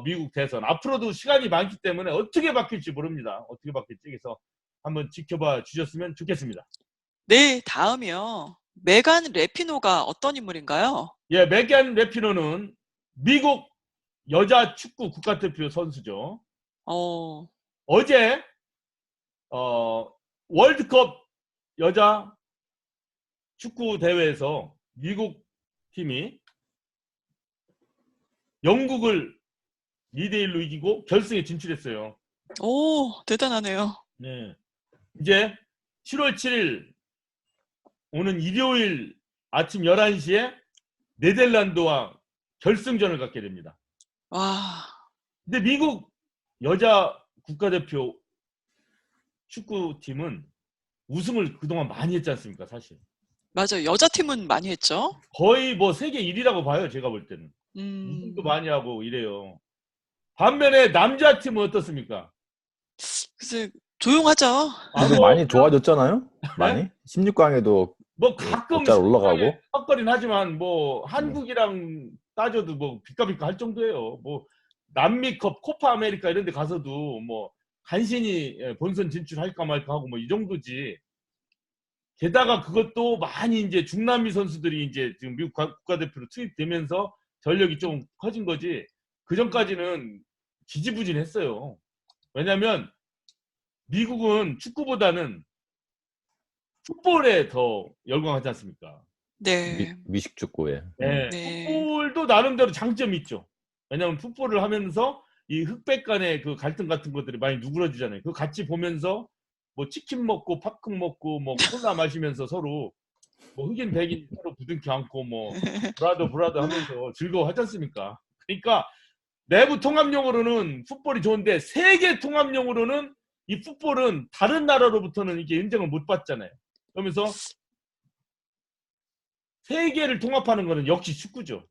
미국 대선 앞으로도 시간이 많기 때문에 어떻게 바뀔지 모릅니다. 어떻게 바뀔지 그래서 한번 지켜봐 주셨으면 좋겠습니다. 네, 다음이요. 메간 래피노가 어떤 인물인가요? 예, 메간 래피노는 미국 여자 축구 국가대표 선수죠. 어, 어제 월드컵 여자 축구 대회에서 미국 팀이 영국을 2대1로 이기고 결승에 진출했어요. 오, 대단하네요. 네. 이제 7월 7일 오는 일요일 아침 11시에 네덜란드와 결승전을 갖게 됩니다. 와, 근데 미국 여자 국가대표 축구팀은 우승을 그동안 많이 했지 않습니까, 사실. 맞아요. 여자 팀은 많이 했죠. 거의 뭐 세계 1위라고 봐요. 제가 볼 때는. 우승도 많이 하고 이래요. 반면에 남자 팀은 어떻습니까? 글쎄, 조용하죠. 근데 뭐 많이 좋아졌잖아요? 많이? 네? 16강에도 뭐 가끔 어깨 올라가고. 헛거리는 하지만 뭐 한국이랑 따져도 뭐 비까비까 할 정도예요. 뭐 남미컵, 코파 아메리카 이런 데 가서도 뭐 간신히 본선 진출할까 말까 하고 뭐 이 정도지. 게다가 그것도 많이 이제 중남미 선수들이 이제 지금 미국 국가대표로 투입되면서 전력이 좀 커진 거지. 그 전까지는 지지부진했어요. 왜냐면 미국은 축구보다는 풋볼에 더 열광하지 않습니까? 네. 미식축구에. 네. 네. 풋볼도 나름대로 장점이 있죠. 왜냐면 풋볼을 하면서 이 흑백 간의 그 갈등 같은 것들이 많이 누그러지잖아요. 그거 같이 보면서 뭐 치킨 먹고 팝콘 먹고 뭐 콜라 마시면서 서로 뭐 흑인 백인 서로 부둥켜 안고 뭐 브라더 하면서 즐거워하지 않습니까? 그러니까 내부 통합용으로는 풋볼이 좋은데 세계 통합용으로는 이 풋볼은 다른 나라로부터는 이게 인정을 못 받잖아요. 그러면서 세계를 통합하는 거는 역시 축구죠.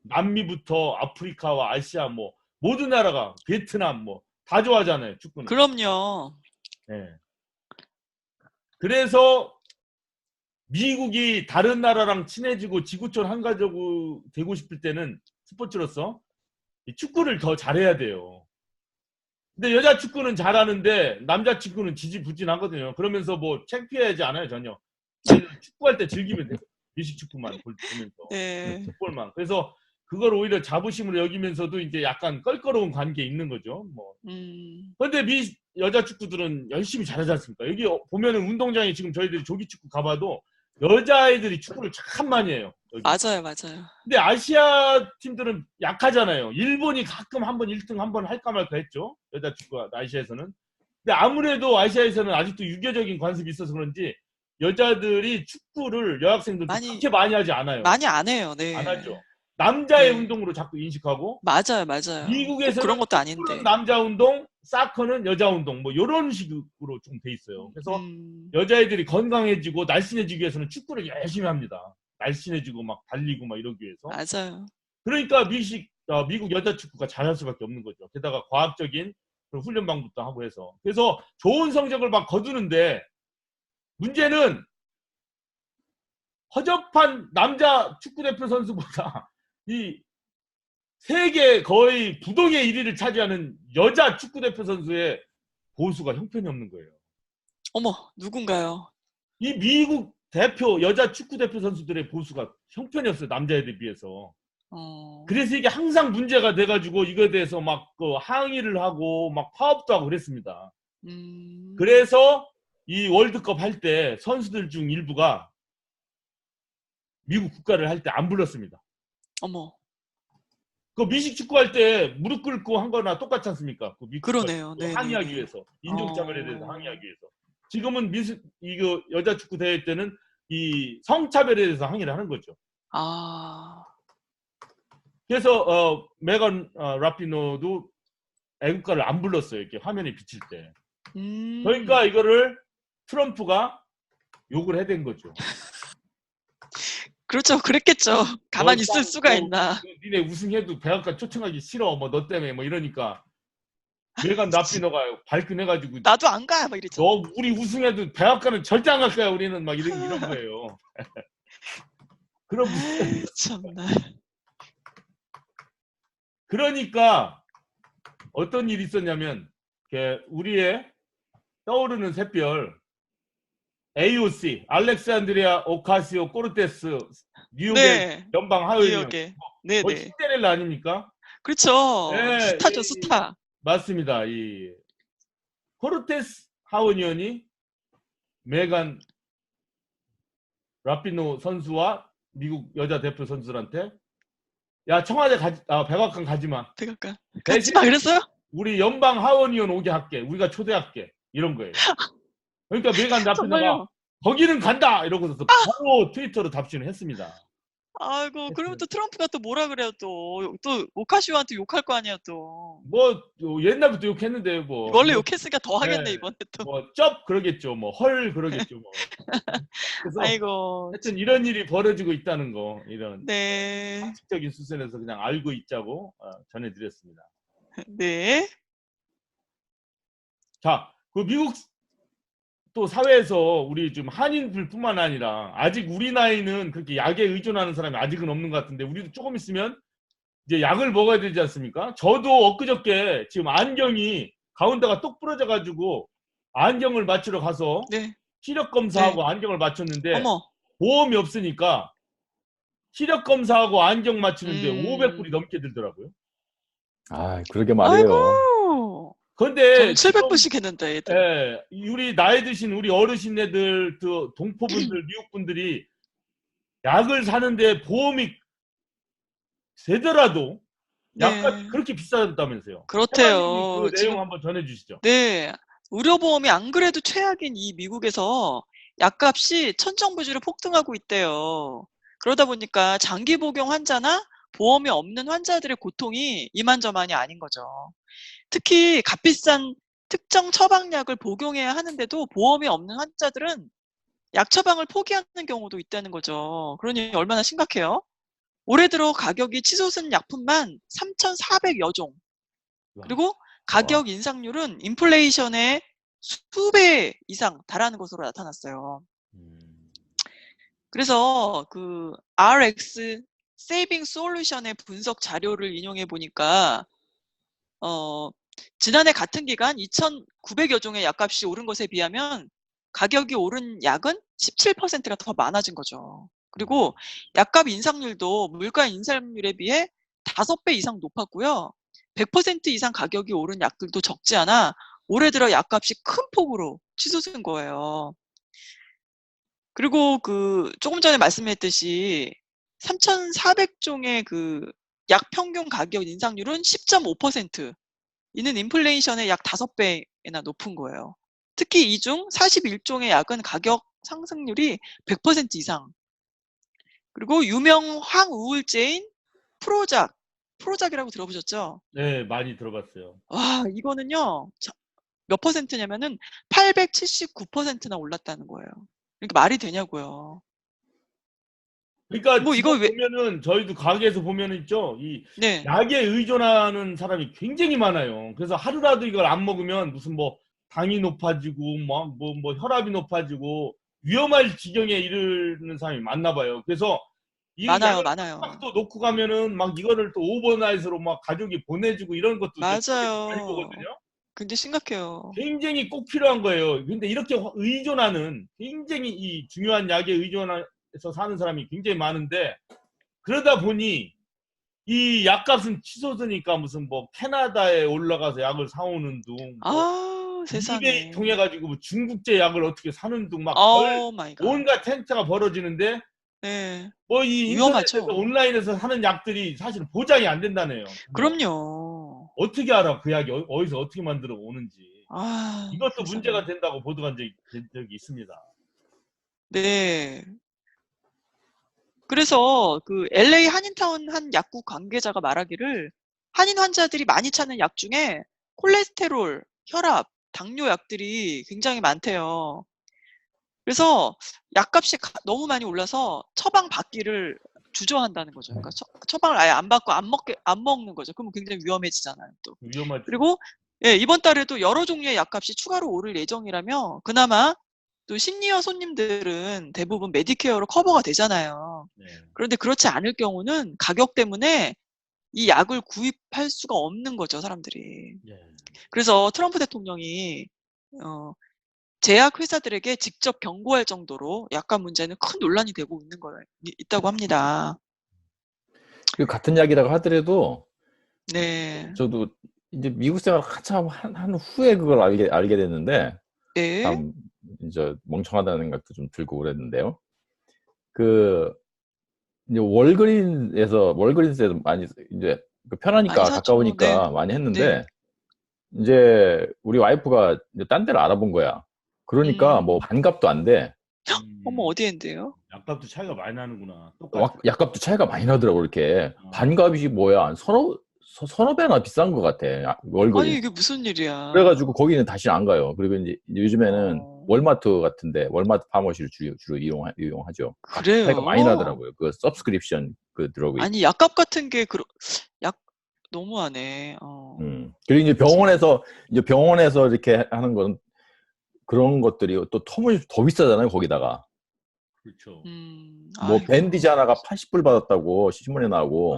남미부터 아프리카와 아시아 뭐 모든 나라가 베트남 뭐 다 좋아하잖아요. 축구는. 그럼요. 네. 그래서 미국이 다른 나라랑 친해지고 지구촌 한 가족이 되고 싶을 때는 스포츠로서 이 축구를 더 잘해야 돼요. 근데 여자 축구는 잘하는데 남자 축구는 지지부진하거든요. 그러면서 뭐 창피하지 않아요 전혀. 축구할 때 즐기면 돼요. 미식 축구만 보면서 네. 풋볼만. 그래서 그걸 오히려 자부심으로 여기면서도 이제 약간 껄끄러운 관계에 있는 거죠. 뭐. 그런데 여자 축구들은 열심히 잘하지 않습니까? 여기 보면은 운동장에 지금 저희들이 조기 축구 가봐도 여자애들이 축구를 참 많이 해요. 여기. 맞아요, 맞아요. 근데 아시아 팀들은 약하잖아요. 일본이 가끔 한번 1등 한번 할까 말까 했죠. 여자 축구가 아시아에서는. 근데 아무래도 아시아에서는 아직도 유교적인 관습이 있어서 그런지 여자들이 축구를 여학생들도 그렇게 많이 하지 않아요. 많이 안 해요. 네. 안 하죠. 남자의 네. 운동으로 자꾸 인식하고 맞아요, 맞아요. 미국에서는 그런 것도 아닌데. 남자 운동, 사커는 여자 운동 뭐 이런 식으로 좀 돼 있어요. 그래서 여자애들이 건강해지고 날씬해지기 위해서는 축구를 열심히 합니다. 날씬해지고 막 달리고 막 이러기 위해서. 맞아요. 그러니까 미국 여자 축구가 잘할 수밖에 없는 거죠. 게다가 과학적인 그런 훈련 방법도 하고 해서. 그래서 좋은 성적을 막 거두는데 문제는 허접한 남자 축구대표 선수보다 이 세계 거의 부동의 1위를 차지하는 여자 축구대표 선수의 보수가 형편이 없는 거예요. 어머, 누군가요? 이 미국 대표 여자 축구대표 선수들의 보수가 형편이 없어요. 남자애들에 비해서. 그래서 이게 항상 문제가 돼가지고 이거에 대해서 막 그 항의를 하고 막 파업도 하고 그랬습니다. 그래서 이 월드컵 할 때 선수들 중 일부가 미국 국가를 할 때 안 불렀습니다. 어머. 그 미식 축구할 때 무릎 꿇고 한 거나 똑같지 않습니까? 그 그러네요. 네, 항의하기 위해서. 인종차별에 대해서 항의하기 위해서. 지금은 이거 여자 축구 대회 때는 이 성차별에 대해서 항의를 하는 거죠. 그래서 메간 라피노도 애국가를 안 불렀어요. 이렇게 화면에 비칠 때. 그러니까 이거를 트럼프가 욕을 해댄 거죠. 그렇죠. 그랬겠죠. 가만히 있을 수가 있나. 니네 우승해도 백악관 초청하기 싫어. 뭐 너 때문에 뭐 이러니까 메간 라피노가 발끈해가지고 나도 안 가. 막 이랬죠. 너 우리 우승해도 백악관은 절대 안 갈 거야. 우리는 막 이런 거예요. 그럼 참나. 그러니까 어떤 일이 있었냐면 우리의 떠오르는 샛별 AOC 알렉산드리아 오카시오 코르테스 뉴욕의 연방 하원의원 네네. 신데렐라 아닙니까? 그렇죠. 네, 스타죠, 스타. 맞습니다. 이 코르테스 하원의원이 메간 라피노 선수와 미국 여자 대표 선수들한테 야 청와대 백악관 가지마. 백악관 가지마 그랬어요? 우리 연방 하원의원 오게 할게. 우리가 초대할게. 이런 거예요. 그러니까 메간 라피노가 거기는 간다 이러고서 바로 트위터로 답신을 했습니다. 아이고, 그러면 또 트럼프가 또 뭐라 그래요, 또. 또 오카시오한테 욕할 거 아니야, 또. 뭐 옛날부터 욕했는데 원래 욕했으니까 더 하겠네, 예, 이번에 또. 쩝 그러겠죠. 뭐 헐 그러겠죠. 뭐. 그래서 아이고, 하여튼 이런 일이 벌어지고 있다는 거, 이런 네, 상식적인 수준에서 그냥 알고 있자고 전해드렸습니다. 네, 자, 그 미국 또 사회에서 우리 지금 한인들뿐만 아니라 아직 우리 나이는 그렇게 약에 의존하는 사람이 아직은 없는 것 같은데 우리도 조금 있으면 이제 약을 먹어야 되지 않습니까? 저도 엊그저께 지금 안경이 가운데가 똑 부러져 가지고 안경을 맞추러 가서 네, 시력 네. 검사하고 안경을 맞췄는데 어머, 보험이 없으니까 시력 검사하고 안경 맞추는데 500불이 음, 넘게 들더라고요. 아, 그러게 말이에요. 아이고, 그런데 저는 지금 700불씩 했는데, 애들. 예, 우리 나이 드신 우리 어르신네들, 또 동포분들, 미국분들이 약을 사는데 보험이 되더라도 약값이 네, 그렇게 비싸졌다면서요. 해마님이 그 그렇대요. 내용 지금, 한번 전해주시죠. 네, 의료보험이 안 그래도 최악인 이 미국에서 약값이 천정부지로 폭등하고 있대요. 그러다 보니까 장기 복용 환자나 보험이 없는 환자들의 고통이 이만저만이 아닌 거죠. 특히 값비싼 특정 처방약을 복용해야 하는데도 보험이 없는 환자들은 약 처방을 포기하는 경우도 있다는 거죠. 그러니 얼마나 심각해요? 올해 들어 가격이 치솟은 약품만 3,400여 종. 와, 그리고 가격 인상률은 인플레이션의 수배 이상 달하는 것으로 나타났어요. 음, 그래서 그 RX 세이빙 솔루션의 분석 자료를 인용해 보니까 지난해 같은 기간 2,900여 종의 약값이 오른 것에 비하면 가격이 오른 약은 17%가 더 많아진 거죠. 그리고 약값 인상률도 물가 인상률에 비해 5배 이상 높았고요. 100% 이상 가격이 오른 약들도 적지 않아 올해 들어 약값이 큰 폭으로 치솟은 거예요. 그리고 그 조금 전에 말씀했듯이 3,400종의 그 약 평균 가격 인상률은 10.5%. 이는 인플레이션의 약 5배나 높은 거예요. 특히 이 중 41종의 약은 가격 상승률이 100% 이상. 그리고 유명 항우울제인 프로작이라고 들어보셨죠? 네, 많이 들어봤어요. 와, 이거는요, 몇 퍼센트냐면은 879%나 올랐다는 거예요. 그러니까 말이 되냐고요. 그러니까 뭐 이거 지금 왜, 보면은 저희도 가게에서 보면은 있죠. 이 네, 약에 의존하는 사람이 굉장히 많아요. 그래서 하루라도 이걸 안 먹으면 무슨 뭐 당이 높아지고 뭐 혈압이 높아지고 위험할 지경에 이르는 사람이 많나 봐요. 그래서 이 많아요, 약을 많아요. 또 놓고 가면은 막 이거를 또 오버나잇으로 막 가족이 보내주고 이런 것도 뉴스에서 많이 맞아요. 보거든요. 굉장히 심각해요. 굉장히 꼭 필요한 거예요. 근데 이렇게 의존하는 굉장히 이 중요한 약에 의존해서 사는 사람이 굉장히 많은데 그러다 보니 이 약값은 치솟으니까 무슨 뭐 캐나다에 올라가서 약을 사오는 둥, 뭐 아, 이베이 세상에. 통해 가지고 뭐 중국제 약을 어떻게 사는 둥 막 별 오 마이 갓. 온갖 행태가 벌어지는데 네. 뭐 이 인터넷에서 위험하죠. 온라인에서 사는 약들이 사실 보장이 안 된다네요. 전혀. 그럼요. 어떻게 알아 그 약이 어디서 어떻게 만들어 오는지. 아, 이것도 문제가 세상에. 된다고 보도가 된 적이 있습니다. 네. 그래서 그 LA 한인타운 한 약국 관계자가 말하기를 한인 환자들이 많이 찾는 약 중에 콜레스테롤, 혈압, 당뇨 약들이 굉장히 많대요. 그래서 약값이 너무 많이 올라서 처방 받기를 주저한다는 거죠. 그러니까 처방을 아예 안 받고 안 먹는 거죠. 그러면 굉장히 위험해지잖아요, 또. 위험하죠. 그리고 예, 이번 달에도 여러 종류의 약값이 추가로 오를 예정이라며 그나마 또 시니어 손님들은 대부분 메디케어로 커버가 되잖아요. 네. 그런데 그렇지 않을 경우는 가격 때문에 이 약을 구입할 수가 없는 거죠, 사람들이. 네. 그래서 트럼프 대통령이 어, 제약 회사들에게 직접 경고할 정도로 약값 문제는 큰 논란이 되고 있다고 합니다. 그리고 같은 약이라고 하더라도 네. 저도 이제 미국 생활 한참 한 후에 그걸 알게 됐는데 네. 참 이제 멍청하다는 생각도 좀 들고 그랬는데요. 그 이제 월그린스에서 많이 이제 그 많이 편하니까 사죠. 네. 가까우니까 많이 네. 했는데 이제 우리 와이프가 이제 딴 데를 알아본 거야. 그러니까 뭐 음. 반값도 안 돼. 어머, 어디엔데요? 약값도 차이가 많이 나는구나. 똑같아. 약값도 차이가 많이 나더라고, 이렇게. 어. 반값이 뭐야. 서너 배나 비싼 것 같아, 월급이. 아니, 이게 무슨 일이야. 그래가지고 거기는 다시 안 가요. 그리고 이제 요즘에는 어. 월마트 같은데, 월마트 파머시를 주로 이용하죠. 그래요? 차이가 많이 나더라고요. 그 서브스크립션 들어가고 아니, 약값 같은 게, 너무하네. 그리고 이제 병원에서 이렇게 하는 건 그런 것들이 또 터무니없이 더 비싸잖아요, 거기다가. 그렇죠. 뭐 아이고. 밴디지 하나가 80불 받았다고 신문에 나오고.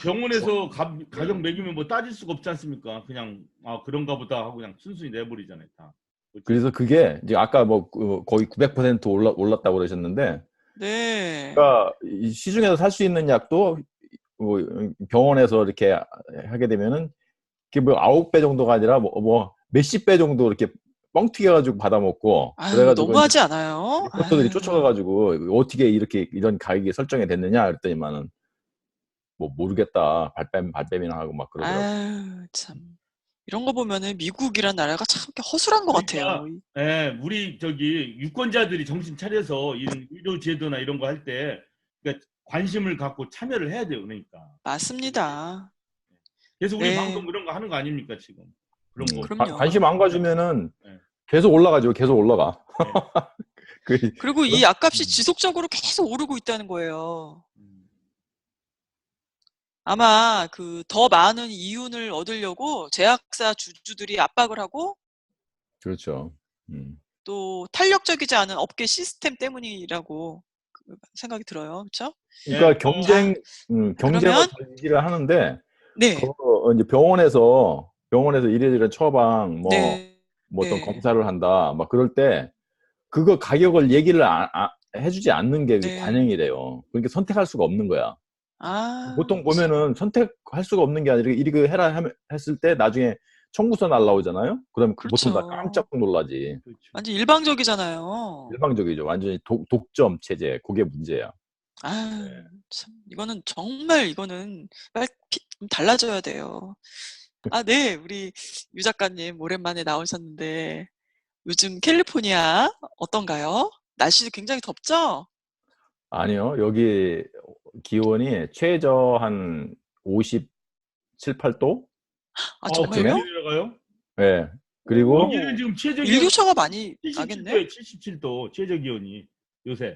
병원에서 가격 매기면 뭐 따질 수가 없지 않습니까? 그냥 그런가 보다 하고 그냥 순순히 내버리잖아요, 다. 그렇죠? 그래서 그게 이제 아까 뭐 거의 900% 올랐다고 그러셨는데, 네. 그러니까 이 시중에서 살 수 있는 약도 뭐 병원에서 이렇게 하게 되면은 그게 뭐 9배 정도가 아니라 뭐 몇십 배 정도 이렇게 뻥튀겨 가지고 받아먹고, 아유, 그래가지고 이제 너무하지 않아요? 리포터들이 아유, 쫓아가가지고 어떻게 이런 가격이 설정이 됐느냐 그랬더니만은 뭐 모르겠다, 발뺌이나 하고 막 그러더라고. 아유, 참. 이런 거 보면은 미국이란 나라가 참 이렇게 허술한 것 같아요. 그러니까 우리 저기 유권자들이 정신 차려서 이런 의료 제도나 이런 거 할 때 그러니까 관심을 갖고 참여를 해야 돼요, 그러니까. 맞습니다. 그래서 우리 네, 방송 이런 거 하는 거 아닙니까, 지금? 그런 거. 그럼요. 관심 안 가주면은 네. 계속 올라가죠. 계속 올라가. 네. 그리고 이 그런- 약값이 지속적으로 계속 오르고 있다는 거예요. 아마 더 많은 이윤을 얻으려고 제약사 주주들이 압박을 하고 그렇죠. 또 탄력적이지 않은 업계 시스템 때문이라고 생각이 들어요. 그렇죠? 그러니까 자, 경쟁을 그러면 유지를 하는데, 네, 이제 병원에서 이래저래 처방 네, 뭐 어떤 네, 검사를 한다 막 그럴 때 그거 가격을 얘기를 해주지 않는 게 네. 관행이래요. 그러니까 선택할 수가 없는 거야. 아, 보통 참. 보면은 선택할 수가 없는 게 아니라 이거 해라 했을 때 나중에 청구서 날라오잖아요. 그럼 보통 다 그렇죠. 깜짝 놀라지. 그렇죠. 완전 일방적이잖아요. 일방적이죠. 완전히 독점 체제. 그게 문제야. 아유, 참. 이거는 빨리 좀 달라져야 돼요. 아, 네. 우리 유 작가님 오랜만에 나오셨는데 요즘 캘리포니아 어떤가요? 날씨도 굉장히 덥죠? 아니요. 여기 기온이 최저 한 57, 8도? 아, 아침에? 정말요? 그렇게 내려가요? 예. 그리고, 오, 여기는 지금 최저 기온이 일교차가 많이 나겠네? 77도에 77도 최저 기온이 요새.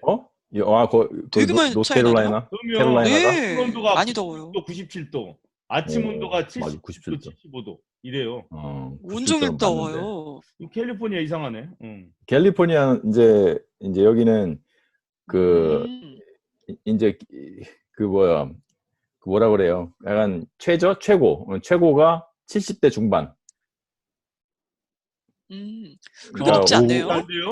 되게 많이 차이 나네요? 그러면 캐롤라이나가? 아침 네, 온도가 많이 더워요. 96도, 97도, 아침 온도가 맞아, 70도, 97도. 75도 이래요. 온종일 97도는 맞는데. 더워요. 이 캘리포니아 이상하네. 캘리포니아, 이제 여기는, 그, 음, 이제, 뭐라 그래요. 약간 최고가 70대 중반. 그렇게 그러니까 덥지 오후, 않네요? 안 돼요?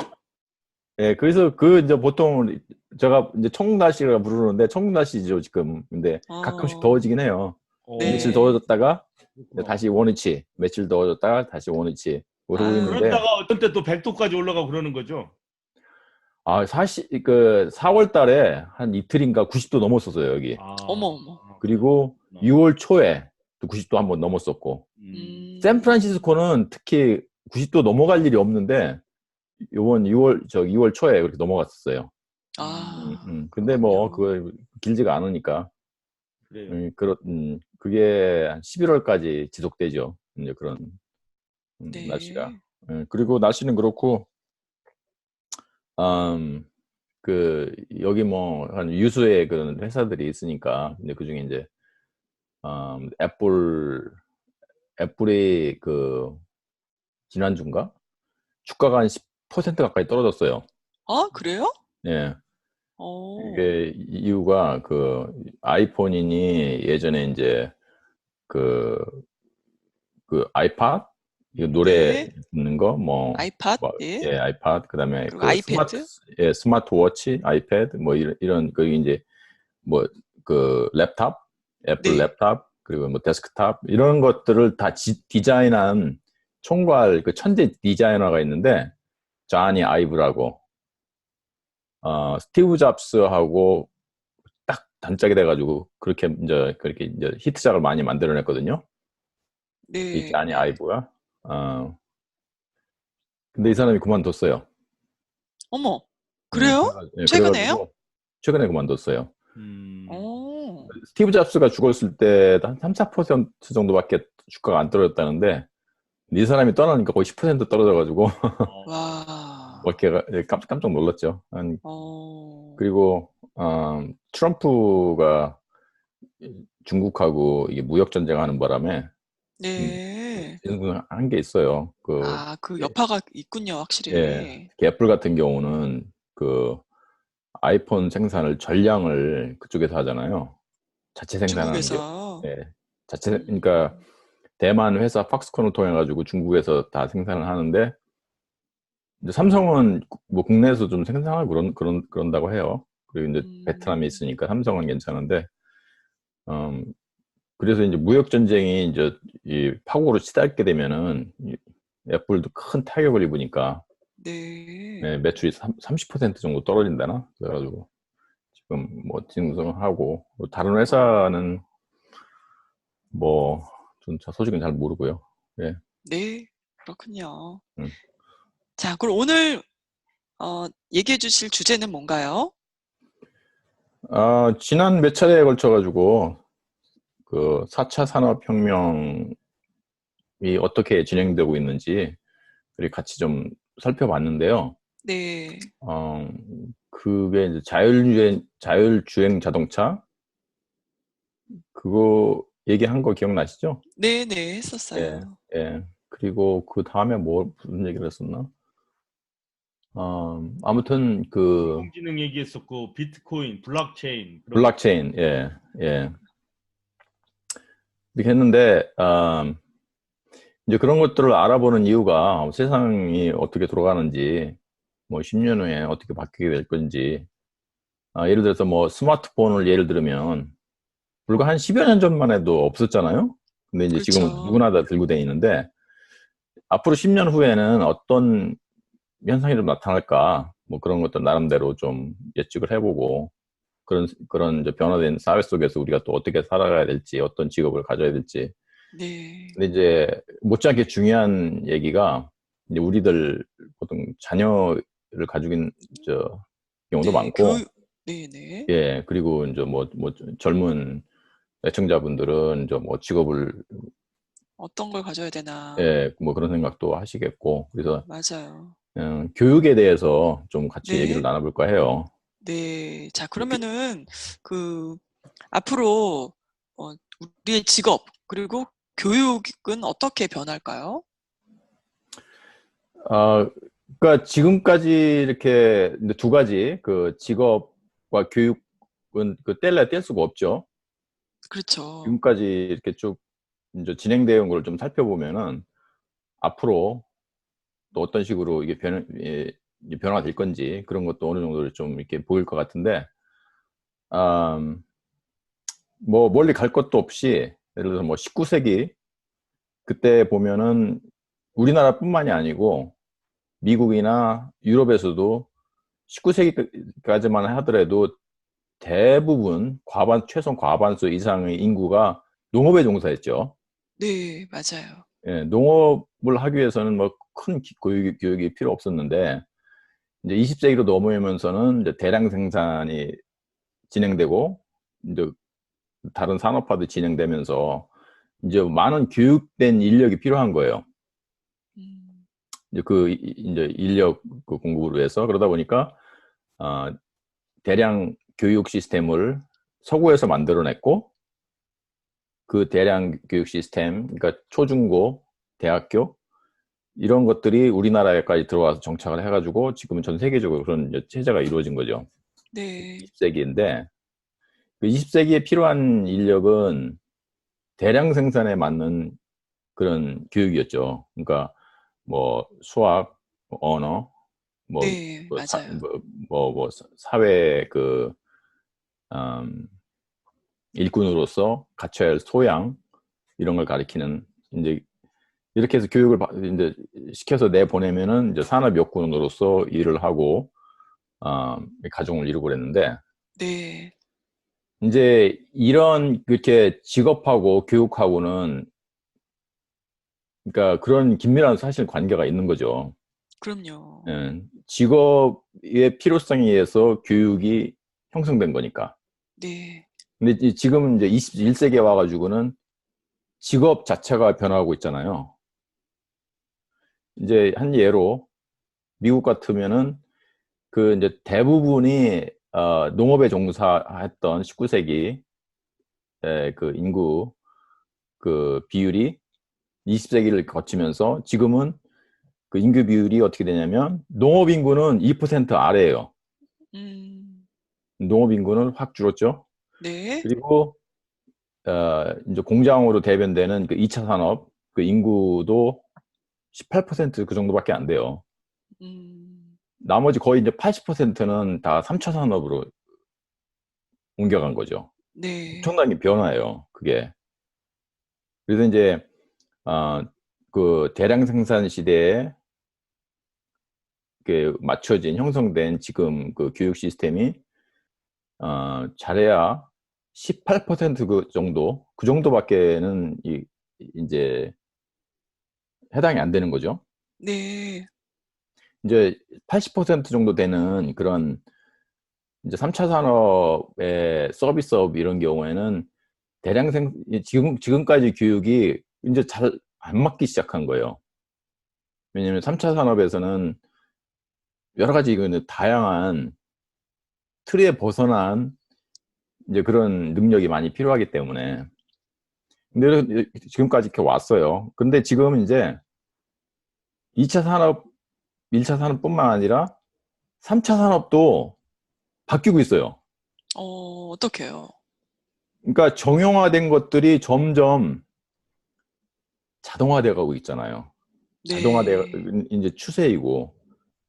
예, 그래서 이제 보통 제가 이제 천국 날씨라 부르는데 천국 날씨죠, 지금. 근데 가끔씩 어, 더워지긴 해요. 며칠 네. 더워졌다가 그렇구나. 다시 원위치, 며칠 더워졌다가 다시 원위치. 그러고 아유, 있는데, 그러다가 어떤 때 또 100도까지 올라가고 그러는 거죠. 사실, 4월 달에 한 이틀인가 90도 넘었었어요, 여기. 어머, 어머. 그리고 그렇구나. 6월 초에 또 90도 한번 넘었었고. 샌프란시스코는 특히 90도 넘어갈 일이 없는데, 요번 2월 초에 그렇게 넘어갔었어요. 아, 근데 뭐, 그렇군요. 그거 길지가 않으니까. 그래요. 그게 한 11월까지 지속되죠. 이제 그런, 날씨가. 네. 그리고 날씨는 그렇고, 음, 여기 뭐, 한 유수의 그런 회사들이 있으니까, 근데 그 중에 이제, 애플이 지난주인가? 주가가 한 10% 가까이 떨어졌어요. 아, 그래요? 예. 어, 이게 이유가 아이폰이니 예전에 이제 그, 아이팟? 이거 노래 네. 듣는 거, 아이팟, 예. 예, 아이팟. 그 다음에 그리고 아이패드. 스마트워치, 아이패드, 뭐 이제 뭐 랩탑, 애플 네. 랩탑, 그리고 뭐 데스크탑, 이런 것들을 다 디자인한 총괄 천재 디자이너가 있는데, 자니 아이브라고, 스티브 잡스하고 딱 단짝이 돼가지고 그렇게 이제 히트작을 많이 만들어냈거든요. 이 네. 자니 아이브가. 근데 이 사람이 그만뒀어요. 어머, 그래요? 예, 최근에요? 그래가지고 최근에 그만뒀어요. 오, 스티브 잡스가 죽었을 때 한 3, 4% 정도밖에 주가가 안 떨어졌다는데 이 사람이 떠나니까 거의 10% 떨어져가지고 와, 뭐 이렇게 깜짝 놀랐죠. 어, 그리고 트럼프가 중국하고 이게 무역 전쟁하는 바람에 좀 네. 한게 있어요. 아, 그 여파가 있군요, 예, 확실히. 특히 애플 같은 경우는 그 아이폰 생산을 전량을 그쪽에서 하잖아요. 자체 생산하는 게. 중국에서. 예, 그러니까 음, 대만 회사 팍스콘을 통해 가지고 중국에서 다 생산을 하는데 이제 삼성은 뭐 국내에서 좀 생산하고 그런다고 해요. 그리고 이제 베트남에 음, 있으니까 삼성은 괜찮은데, 음, 그래서 이제 무역 전쟁이 이제 이 파국으로 치닫게 되면은 애플도 큰 타격을 입으니까 네. 예, 매출이 30% 정도 떨어진다나 그래가지고 지금 뭐 징성하고 다른 회사는 뭐 좀 소식은 잘 모르고요. 예. 네, 그렇군요. 음. 자, 그럼 오늘 얘기해 주실 주제는 뭔가요? 지난 몇 차례에 걸쳐가지고 그 4차 산업혁명이 어떻게 진행되고 있는지 우리 같이 좀 살펴봤는데요. 네. 어, 그게 이제 자율주행 자동차 그거 얘기한 거 기억나시죠? 네네, 예, 했었어요. 예. 그리고 그 다음에 뭐 무슨 얘기를 했었나? 아무튼 그 인공지능 얘기했었고 비트코인, 블록체인 그런 거. 블록체인, 예, 예. 이렇게 했는데 이제 그런 것들을 알아보는 이유가 세상이 어떻게 돌아가는지, 뭐 10년 후에 어떻게 바뀌게 될 건지, 예를 들어서 뭐 스마트폰을 예를 들면 불과 한 10여 년 전만 해도 없었잖아요. 근데 이제 지금 그렇죠. 누구나 다 들고 다니는데 앞으로 10년 후에는 어떤 현상이 좀 나타날까, 뭐 그런 것도 나름대로 좀 예측을 해보고 그런 이제 변화된 사회 속에서 우리가 또 어떻게 살아가야 될지, 어떤 직업을 가져야 될지. 네. 근데 이제 못지않게 중요한 얘기가 이제 우리들 보통 자녀를 가지고 있는 경우도 네. 많고, 네네. 예, 그리고 이제 뭐 젊은 애청자분들은 이제 뭐 직업을, 어떤 걸 가져야 되나. 예, 뭐 그런 생각도 하시겠고, 그래서 맞아요. 교육에 대해서 좀 같이 얘기를 네. 나눠볼까 해요. 네. 자, 그 교- 그러면은 그 앞으로 우리의 직업 그리고 교육은 어떻게 변할까요? 아, 그러니까 지금까지 이렇게 이제 두 가지 그 직업과 교육은 그 뗄래야 뗄 수가 없죠. 그렇죠. 지금까지 이렇게 쭉 이제 진행되어 온 걸 좀 살펴보면은 앞으로 또 어떤 식으로 이게 이제 변화가 될 건지 그런 것도 어느 정도 좀 이렇게 보일 것 같은데, 음, 뭐 멀리 갈 것도 없이 예를 들어서 뭐 19세기 그때 보면은 우리나라뿐만이 아니고 미국이나 유럽에서도 19세기까지만 하더라도 대부분 최소한 과반수 이상의 인구가 농업에 종사했죠. 네, 맞아요. 예, 농업을 하기 위해서는 뭐 큰 교육이 필요 없었는데 이제 20세기로 넘어오면서는 이제 대량 생산이 진행되고 이제 다른 산업화도 진행되면서 이제 많은 교육된 인력이 필요한 거예요. 음, 이제 이제 인력 그 공급을 위해서 그러다 보니까 어, 대량 교육 시스템을 서구에서 만들어냈고 그 대량 교육 시스템, 그러니까 초중고, 대학교 이런 것들이 우리나라에까지 들어와서 정착을 해가지고 지금은 전 세계적으로 그런 체제가 이루어진 거죠. 네. 20세기인데 그 20세기에 필요한 인력은 대량 생산에 맞는 그런 교육이었죠. 그러니까 뭐 수학, 뭐 언어, 뭐, 네, 뭐, 맞아요. 사회 음, 일꾼으로서 갖춰야 할 소양 이런 걸 가리키는 이제 이렇게 해서 교육을 이제 시켜서 내 보내면은 이제 산업 역군으로서 일을 하고 가정을 이루고 그랬는데 네. 이제 이런 그렇게 직업하고 교육하고는 그러니까 그런 긴밀한 사실 관계가 있는 거죠. 그럼요. 직업의 필요성에 의해서 교육이 형성된 거니까. 네. 근데 지금 이제 21세기에 와가지고는 직업 자체가 변화하고 있잖아요. 이제 한 예로 미국 같으면은 그 이제 대부분이 농업에 종사했던 19세기 그 인구 그 비율이 20세기를 거치면서 지금은 그 인구 비율이 어떻게 되냐면 농업 인구는 2% 아래예요. 음. 농업 인구는 확 줄었죠. 네. 그리고 이제 공장으로 대변되는 그 2차 산업 그 인구도 18%그 정도밖에 안 돼요. 음. 나머지 거의 이제 80%는 다 3차 산업으로 옮겨간 거죠. 네. 엄청나게 변화예요, 그게. 그래서 이제 그 대량 생산 시대에 그 맞춰진 형성된 지금 그 교육 시스템이 잘해야 18%그 정도 그 정도밖에는 이제 해당이 안 되는 거죠. 네. 이제 80% 정도 되는 그런 이제 3차 산업의 서비스업 이런 경우에는 지금까지 교육이 이제 잘 안 맞기 시작한 거예요. 왜냐면 3차 산업에서는 여러 가지 이거는 다양한 틀에 벗어난 이제 그런 능력이 많이 필요하기 때문에. 근데 지금까지 이렇게 왔어요. 근데 지금 이제 2차 산업, 1차 산업뿐만 아니라 3차 산업도 바뀌고 있어요. 어떡해요? 그러니까 정형화된 것들이 점점 자동화돼 가고 있잖아요. 자동화돼 네. 이제 추세이고.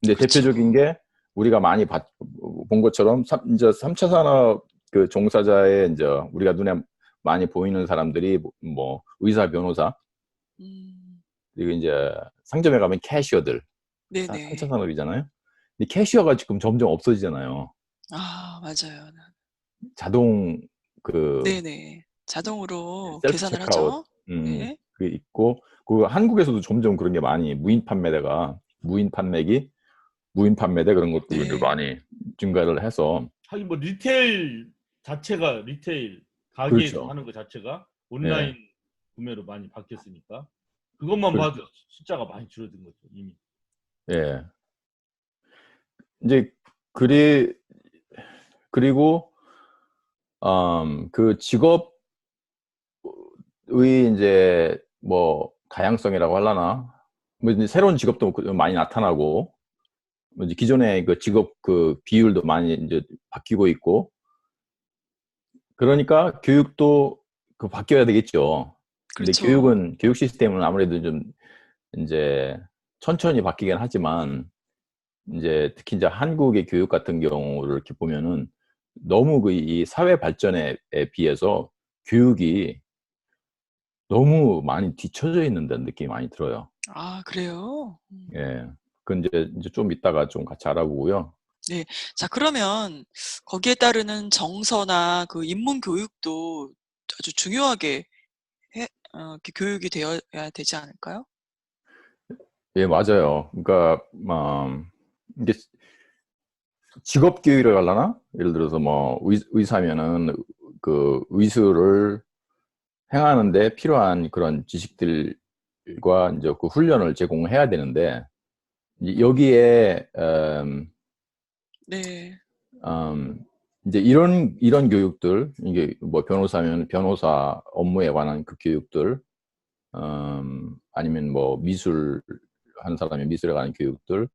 근데 그쵸. 대표적인 게 우리가 많이 본 것처럼 이제 3차 산업 그 종사자의 이제 우리가 눈에 많이 보이는 사람들이 뭐 의사, 변호사, 음. 그리고 이제 상점에 가면 캐시어들, 3차 네네. 산업이잖아요. 근데 캐시어가 지금 점점 없어지잖아요. 아, 맞아요. 자동 그 네네. 자동으로 셀프 계산을 체크아웃 하죠. 네. 그게 있고 그 한국에서도 점점 그런 게 많이 무인 판매기, 무인 판매대 그런 것들을 네. 많이 증가를 해서 하긴 뭐 리테일 자체가 리테일 가게에서 그렇죠. 하는 것 자체가 예, 온라인 구매로 많이 바뀌었으니까 그것만 봐도 그렇죠. 숫자가 많이 줄어든 거죠 이미. 예. 이제 그리고 그 직업의 이제 뭐 다양성이라고 하려나? 뭐 이제 새로운 직업도 많이 나타나고 뭐 이제 기존의 그 직업 그 비율도 많이 이제 바뀌고 있고 그러니까 교육도 그 바뀌어야 되겠죠. 근데 그렇죠. 교육 시스템은 아무래도 좀 이제 천천히 바뀌긴 하지만 이제 특히 이제 한국의 교육 같은 경우를 이렇게 보면은 너무 그 이 사회 발전에 비해서 교육이 너무 많이 뒤처져 있는다는 느낌이 많이 들어요. 아, 그래요? 예. 그 이제 좀 이따가 좀 같이 알아보고요. 네. 자, 그러면 거기에 따르는 정서나 그 인문 교육도 아주 중요하게 이렇게 교육이 되어야 되지 않을까요? 예, 맞아요. 그러니까 이게 직업 교육이라고 하려나? 예를 들어서 뭐 의사면은 그 의술을 행하는 데 필요한 그런 지식들과 이제 그 훈련을 제공해야 되는데 여기에 네. 이제 이런 교육들 이게 뭐 변호사면 변호사 업무에 관한 그 교육들 아니면 뭐 미술 하는 사람이 미술에 관한 교육들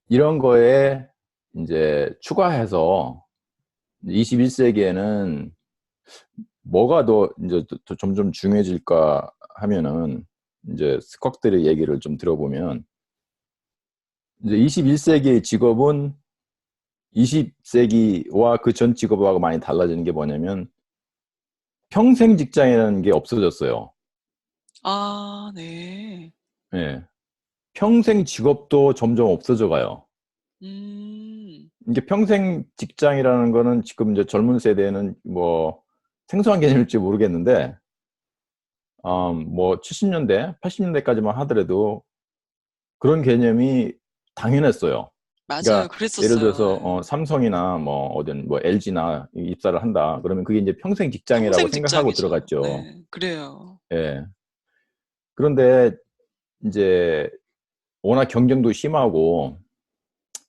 이런 거에 이제 추가해서 21세기에는 뭐가 더 이제 더 점점 중요해질까 하면은 이제 스kok들의 얘기를 좀 들어보면 이제 21세기의 직업은 20세기와 그 전 직업하고 많이 달라지는 게 뭐냐면 평생 직장이라는 게 없어졌어요. 아, 네. 예. 평생 직업도 점점 없어져 가요. 음. 이게 평생 직장이라는 거는 지금 이제 젊은 세대는 뭐 생소한 개념일지 모르겠는데, 뭐 70년대, 80년대까지만 하더라도 그런 개념이 당연했어요. 맞아요. 그러니까 그랬었어요. 예를 들어서 네. 삼성이나 뭐 어든 뭐 LG나 입사를 한다. 그러면 그게 이제 평생 직장이라고 평생 생각하고 직장이죠. 들어갔죠. 네, 그래요. 예. 그런데 이제 워낙 경쟁도 심하고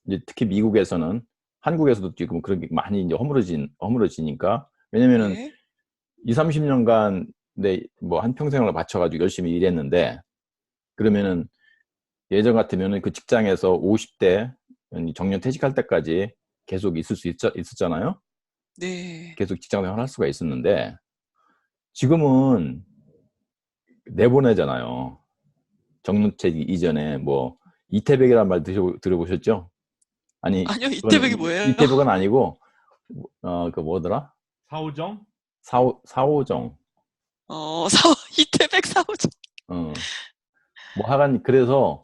이제 특히 미국에서는 한국에서도 지금 그런 게 많이 이제 허물어지니까 왜냐면은 네. 2, 30년간 내 뭐 한 평생을 바쳐가지고 열심히 일했는데 그러면은 예전 같으면은 그 직장에서 50대 정년 퇴직할 때까지 계속 있었잖아요. 네. 계속 직장 생활 할 수가 있었는데 지금은 내보내잖아요. 정년퇴직 이전에 뭐 이태백이라는 말 들어보셨죠? 아니 아니요, 그건 이태백이 뭐예요? 이태백은 아니고 그 뭐더라? 사오정? 사오정. 이태백 사오죠. 어. 뭐 하간 그래서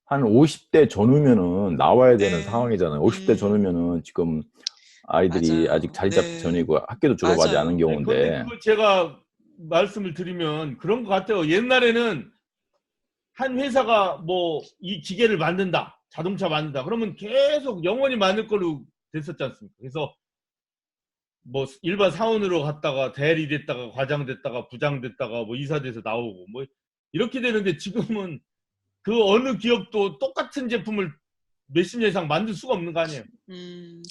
한 50대 전후면은 나와야 되는 네. 상황이잖아요. 50대 전후면은 지금 아이들이 아직 맞아요. 자리 잡기 네. 전이고 학교도 졸업하지 않은 맞아요. 네, 그런데 경우인데 그거 제가 말씀을 드리면 그런 것 같아요. 옛날에는 한 회사가 뭐 이 기계를 만든다, 자동차 만든다. 그러면 계속 영원히 만들 걸로 됐었지 않습니까? 그래서 뭐 일반 사원으로 갔다가 대리 됐다가 과장 됐다가 부장 됐다가 뭐 이사 돼서 나오고 뭐 이렇게 되는데 지금은 그 어느 기업도 똑같은 제품을 몇십 년 이상 만들 수가 없는 거 아니에요.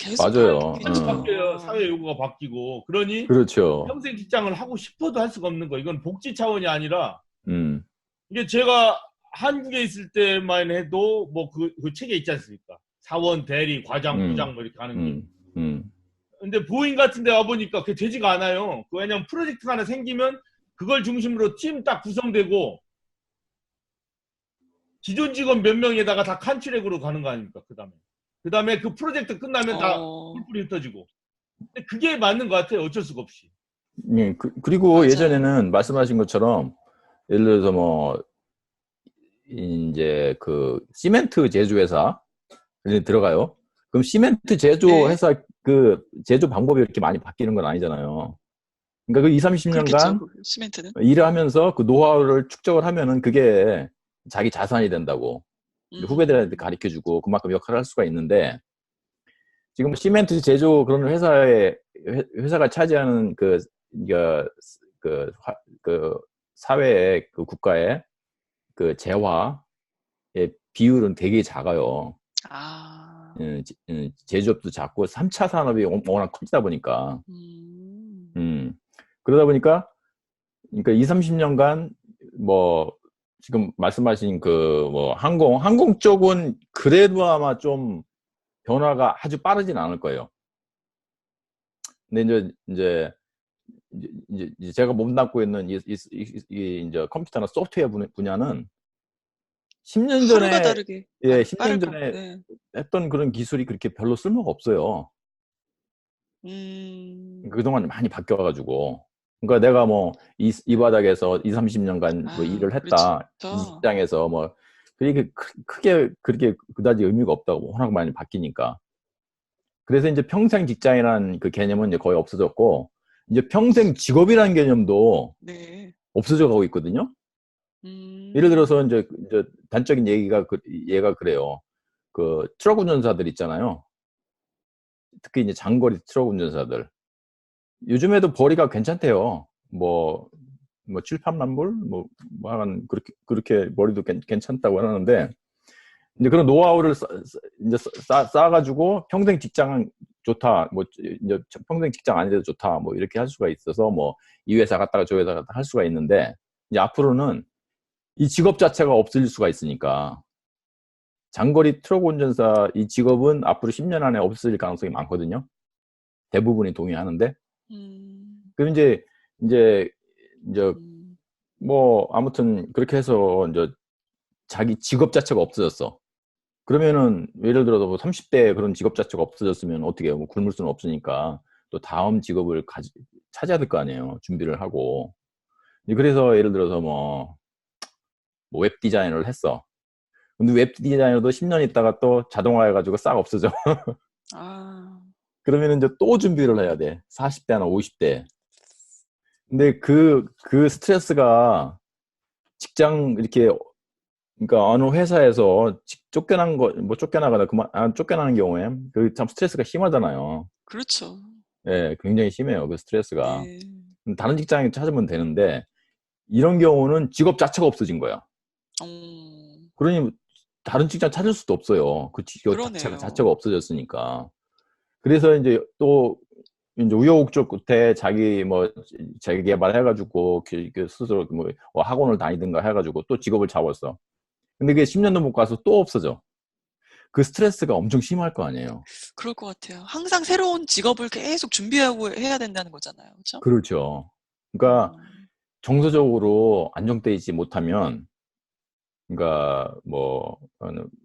계속 맞아요. 똑같이 바뀌어요. 바뀌죠. 사회 요구가 바뀌고. 그러니 그렇죠. 평생 직장을 하고 싶어도 할 수가 없는 거. 이건 복지 차원이 아니라 음, 이게 제가 한국에 있을 때만 해도 뭐 그 책에 있지 않습니까? 사원, 대리, 과장, 음, 부장 뭐 이렇게 하는 게. 음, 음. 근데 보잉 같은 데 와보니까 그게 되지가 않아요. 왜냐면 프로젝트가 하나 생기면 그걸 중심으로 팀 딱 구성되고 기존 직원 몇 명에다가 다 칸트랙으로 가는 거 아닙니까? 그 다음에 그 프로젝트 끝나면 다 어, 뿔뿔이 흩어지고. 근데 그게 맞는 것 같아요. 어쩔 수가 없이. 예, 그리고 맞아요. 예전에는 말씀하신 것처럼 예를 들어서 뭐 이제 그 시멘트 제조회사 들어가요. 그럼 시멘트 네. 제조회사 그 제조 방법이 이렇게 많이 바뀌는 건 아니잖아요. 그러니까 그 2, 그렇겠죠. 30년간 그 시멘트는. 일을 하면서 그 노하우를 축적을 하면은 그게 자기 자산이 된다고 후배들한테 음, 가르쳐주고 그만큼 역할을 할 수가 있는데 지금 시멘트 제조 그런 회사가 차지하는 그, 그, 그 사회의 그 국가의 그 재화의 비율은 되게 작아요. 아, 제조업도 작고 3차 산업이 워낙 커지다 보니까 음, 음, 그러다 보니까 그러니까 2, 30년간 뭐 지금 말씀하신 그 뭐 항공 쪽은 그래도 아마 좀 변화가 아주 빠르진 않을 거예요. 근데 이제 제가 몸담고 있는 이제 컴퓨터나 소프트웨어 분야는 10년 하루가 전에 다르게 예, 빠를 10년 거. 전에 네. 했던 그런 기술이 그렇게 별로 쓸모가 없어요. 음, 그동안 많이 바뀌어가지고. 그러니까 내가 뭐 이 바닥에서 2, 30년간 뭐 일을 그렇죠. 했다. 이 직장에서 뭐 그게 크게 그렇게 그다지 의미가 없다고 워낙 많이 바뀌니까. 그래서 이제 평생 직장이라는 그 개념은 이제 거의 없어졌고 이제 평생 직업이라는 개념도 네. 없어져 가고 있거든요. 예를 들어서 음, 이제 단적인 얘가 그래요. 그 트럭 운전사들 있잖아요. 특히 이제 장거리 트럭 운전사들. 요즘에도 벌이가 괜찮대요. 뭐 7, 8만 불? 한 그렇게 머리도 괜찮다고 하는데 이제 그런 노하우를 이제 쌓아가지고 평생 직장은 좋다. 뭐 이제 평생 직장 아니래도 좋다. 뭐 이렇게 할 수가 있어서 뭐 이 회사 갔다가 저 회사 갔다 할 수가 있는데 이제 앞으로는 이 직업 자체가 없어질 수가 있으니까 장거리 트럭 운전사 이 직업은 앞으로 10년 안에 없어질 가능성이 많거든요. 대부분이 동의하는데 음, 그럼 이제 이제 음, 뭐 아무튼 그렇게 해서 이제 자기 직업 자체가 없어졌어. 그러면은 예를 들어서 뭐 30대에 그런 직업 자체가 없어졌으면 어떻게 해요? 뭐 굶을 수는 없으니까 또 다음 직업을 찾아야 될 거 아니에요. 준비를 하고. 그래서 예를 들어서 뭐 웹 디자이너를 했어. 근데 웹 디자이너도 10년 있다가 또 자동화해가지고 싹 없어져. 아, 그러면 이제 또 준비를 해야 돼. 40대나 50대. 근데 그 스트레스가 직장 이렇게 그러니까 어느 회사에서 쫓겨난 거, 뭐 쫓겨나거나 쫓겨나는 경우에 그 참 스트레스가 심하잖아요. 그렇죠. 예, 굉장히 심해요. 그 스트레스가. 네. 다른 직장에 찾으면 되는데 이런 경우는 직업 자체가 없어진 거야. 어, 그러니 다른 직장 찾을 수도 없어요. 그 직업 자체가 그러네요. 없어졌으니까. 그래서 이제 또 이제 우여곡절 끝에 자기 뭐 자기 개발해가지고 스스로 뭐 학원을 다니든가 해가지고 또 직업을 잡았어. 근데 그게 10년도 못 가서 또 없어져. 그 스트레스가 엄청 심할 거 아니에요. 그럴 것 같아요. 항상 새로운 직업을 계속 준비하고 해야 된다는 거잖아요. 그렇죠? 그렇죠. 그러니까 음, 정서적으로 안정돼 있지 못하면, 그러니까 뭐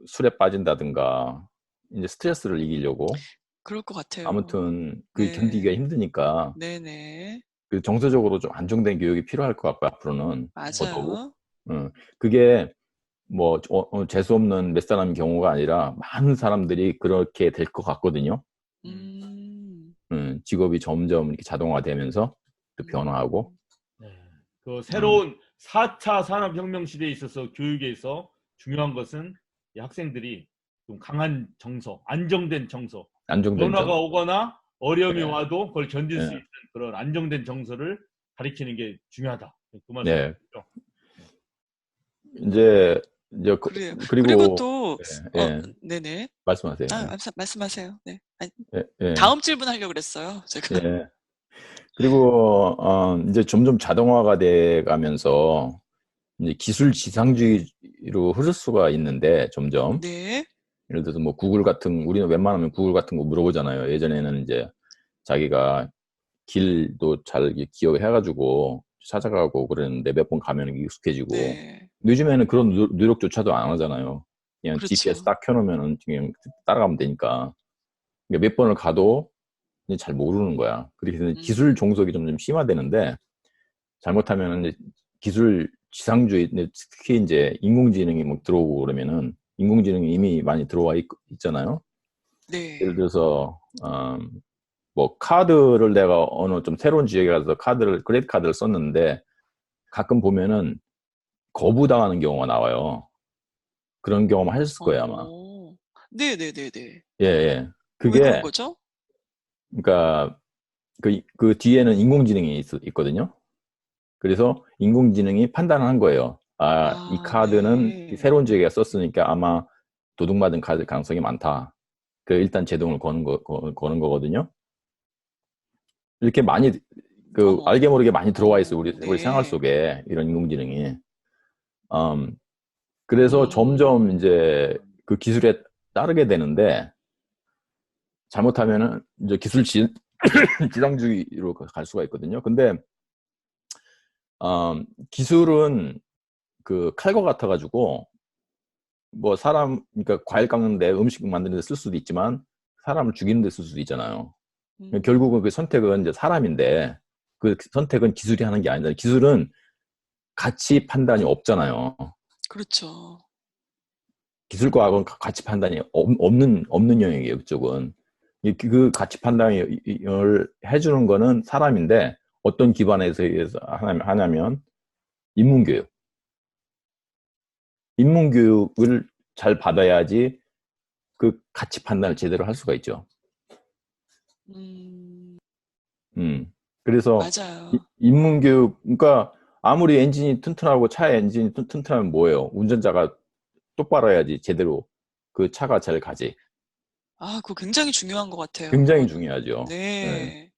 술에 빠진다든가 이제 스트레스를 이기려고 그럴 것 같아요. 아무튼 그 견디기가 네. 힘드니까 네네. 그 정서적으로 좀 안정된 교육이 필요할 것 같고 앞으로는 더더욱. 맞아요. 그게 뭐 재수 없는 몇 사람의 경우가 아니라 많은 사람들이 그렇게 될 것 같거든요. 음. 음, 직업이 점점 이렇게 자동화되면서 또 변화하고. 음, 네. 그 음, 새로운 4차 산업혁명 시대에 있어서 교육에서 중요한 것은 이 학생들이 좀 강한 정서, 안정된 정서, 안정된 변화가 점. 오거나 어려움이 예, 와도 그걸 견딜 수 예, 있는 그런 안정된 정서를 가리키는 게 중요하다. 그 네. 말씀이죠. 이제 그래요. 그리고 그리고 또, 예, 예, 네네. 말씀하세요. 아, 예, 말씀하세요. 네. 아니, 예, 예, 다음 질문 하려고 그랬어요. 제가. 예. 그리고 이제 점점 자동화가 돼 가면서 이제 기술 지상주의로 흐를 수가 있는데 점점 네. 예를 들어서 뭐 구글 같은 우리는 웬만하면 구글 같은 거 물어보잖아요. 예전에는 이제 자기가 길도 잘 기억해가지고 찾아가고 그랬는데 몇 번 가면 익숙해지고 네. 요즘에는 그런 노력조차도 안 하잖아요. 그냥 GPS 그렇죠. 딱 켜놓으면 그냥 따라가면 되니까. 그러니까 몇 번을 가도 그냥 잘 모르는 거야. 그래서 기술 음, 종속이 점점 심화되는데 잘못하면 이제 기술 지상주의, 특히 이제 인공지능이 막 들어오고 그러면은 인공지능이 이미 많이 들어와 있잖아요. 예를 네. 들어서 뭐 카드를 내가 어느 좀 새로운 지역에 가서 크레딧 카드를 썼는데 가끔 보면은 거부당하는 경우가 나와요. 그런 경험 하셨을 거예요, 아마. 네네네네. 예, 예. 왜 그런 그게, 거죠? 그러니까 그 뒤에는 인공지능이 있거든요. 그래서 인공지능이 판단을 한 거예요. 아, 이 아, 카드는 네. 새로운 지역에 썼으니까 아마 도둑맞은 카드 가능성이 많다. 그 일단 제동을 거는 거거든요. 이렇게 많이 알게 어머. 모르게 많이 들어와 있어요. 우리 생활 네. 속에 이런 인공지능이. 음, 그래서 점점 음, 이제 그 기술에 따르게 되는데 잘못하면은 이제 지상주의로 갈 수가 있거든요. 근데 기술은 그 칼과 같아가지고 뭐 그러니까 과일 깎는데 음식 만드는 데 쓸 수도 있지만 사람을 죽이는 데 쓸 수도 있잖아요. 결국은 그 음, 선택은 이제 사람인데 그 선택은 기술이 하는 게 아니다. 기술은 가치 판단이 없잖아요. 그렇죠. 기술과학은 가치 판단이 없는 영역이에요, 그쪽은. 그 가치 판단을 해주는 거는 사람인데, 어떤 기반에서 하냐면, 인문교육. 인문교육을 잘 받아야지 그 가치 판단을 제대로 할 수가 있죠. 음, 음. 그래서, 맞아요. 인문교육, 그러니까, 아무리 엔진이 튼튼하고 차의 엔진이 튼튼하면 뭐예요? 운전자가 똑바로 해야지 제대로 그 차가 잘 가지. 아, 그거 굉장히 중요한 것 같아요. 굉장히 그거는. 중요하죠. 예. 네.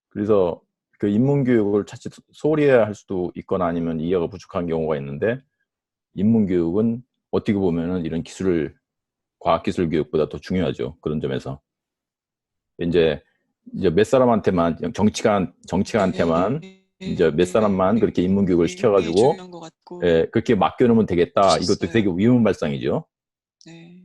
그래서 그 인문교육을 자칫 소홀히 할 수도 있거나 아니면 이해가 부족한 경우가 있는데 인문교육은 어떻게 보면은 이런 과학기술 교육보다 더 중요하죠. 그런 점에서. 이제, 이제 몇 사람한테만, 정치가한테만 네. 이제 몇 사람만 그렇게 인문교육을 굉장히 시켜가지고, 중요한 것 같고, 예, 그렇게 맡겨놓으면 되겠다. 이것도 되게 하셨어요. 위험발상이죠. 네.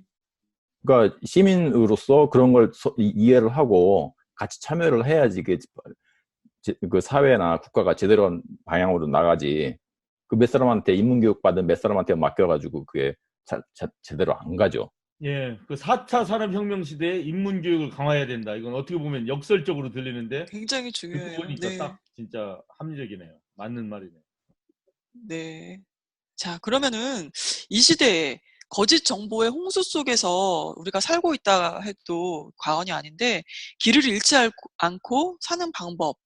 그러니까 시민으로서 그런 걸 이해를 하고 같이 참여를 해야지 그 사회나 국가가 제대로 한 방향으로 나가지. 그 몇 사람한테 인문교육 받은 몇 사람한테 맡겨가지고 그게 제대로 안 가죠. 예, 그 4차 산업혁명 시대에 인문교육을 강화해야 된다. 이건 어떻게 보면 역설적으로 들리는데 굉장히 듣고 중요해요. 보니까 네. 딱 진짜 합리적이네요. 맞는 말이네요. 네. 자, 그러면은 이 시대에 거짓 정보의 홍수 속에서 우리가 살고 있다 해도 과언이 아닌데 길을 잃지 않고 사는 방법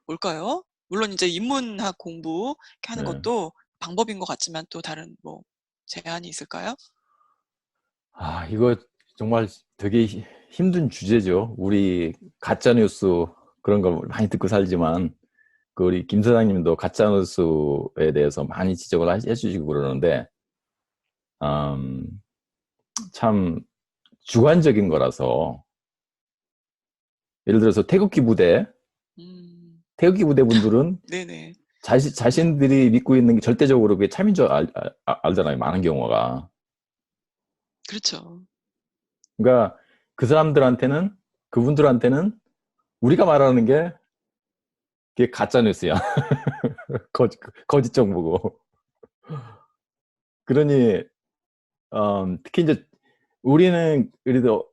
뭘까요? 물론 이제 인문학 공부 이렇게 하는 네. 것도 방법인 것 같지만 또 다른 뭐 제안이 있을까요? 이거 정말 되게 힘든 주제죠. 우리 가짜뉴스 그런 거 많이 듣고 살지만, 우리 김 사장님도 가짜뉴스에 대해서 많이 지적을 해주시고 그러는데, 음, 참 주관적인 거라서, 예를 들어서 음, 태극기 부대 분들은 네네. 자신들이 믿고 있는 게 절대적으로 그게 참인 줄 알잖아요. 많은 경우가. 그렇죠. 그러니까 그분들한테는 우리가 말하는 게 그게 가짜 뉴스야. 거짓 정보고. 그러니 특히 이제 우리는 그래도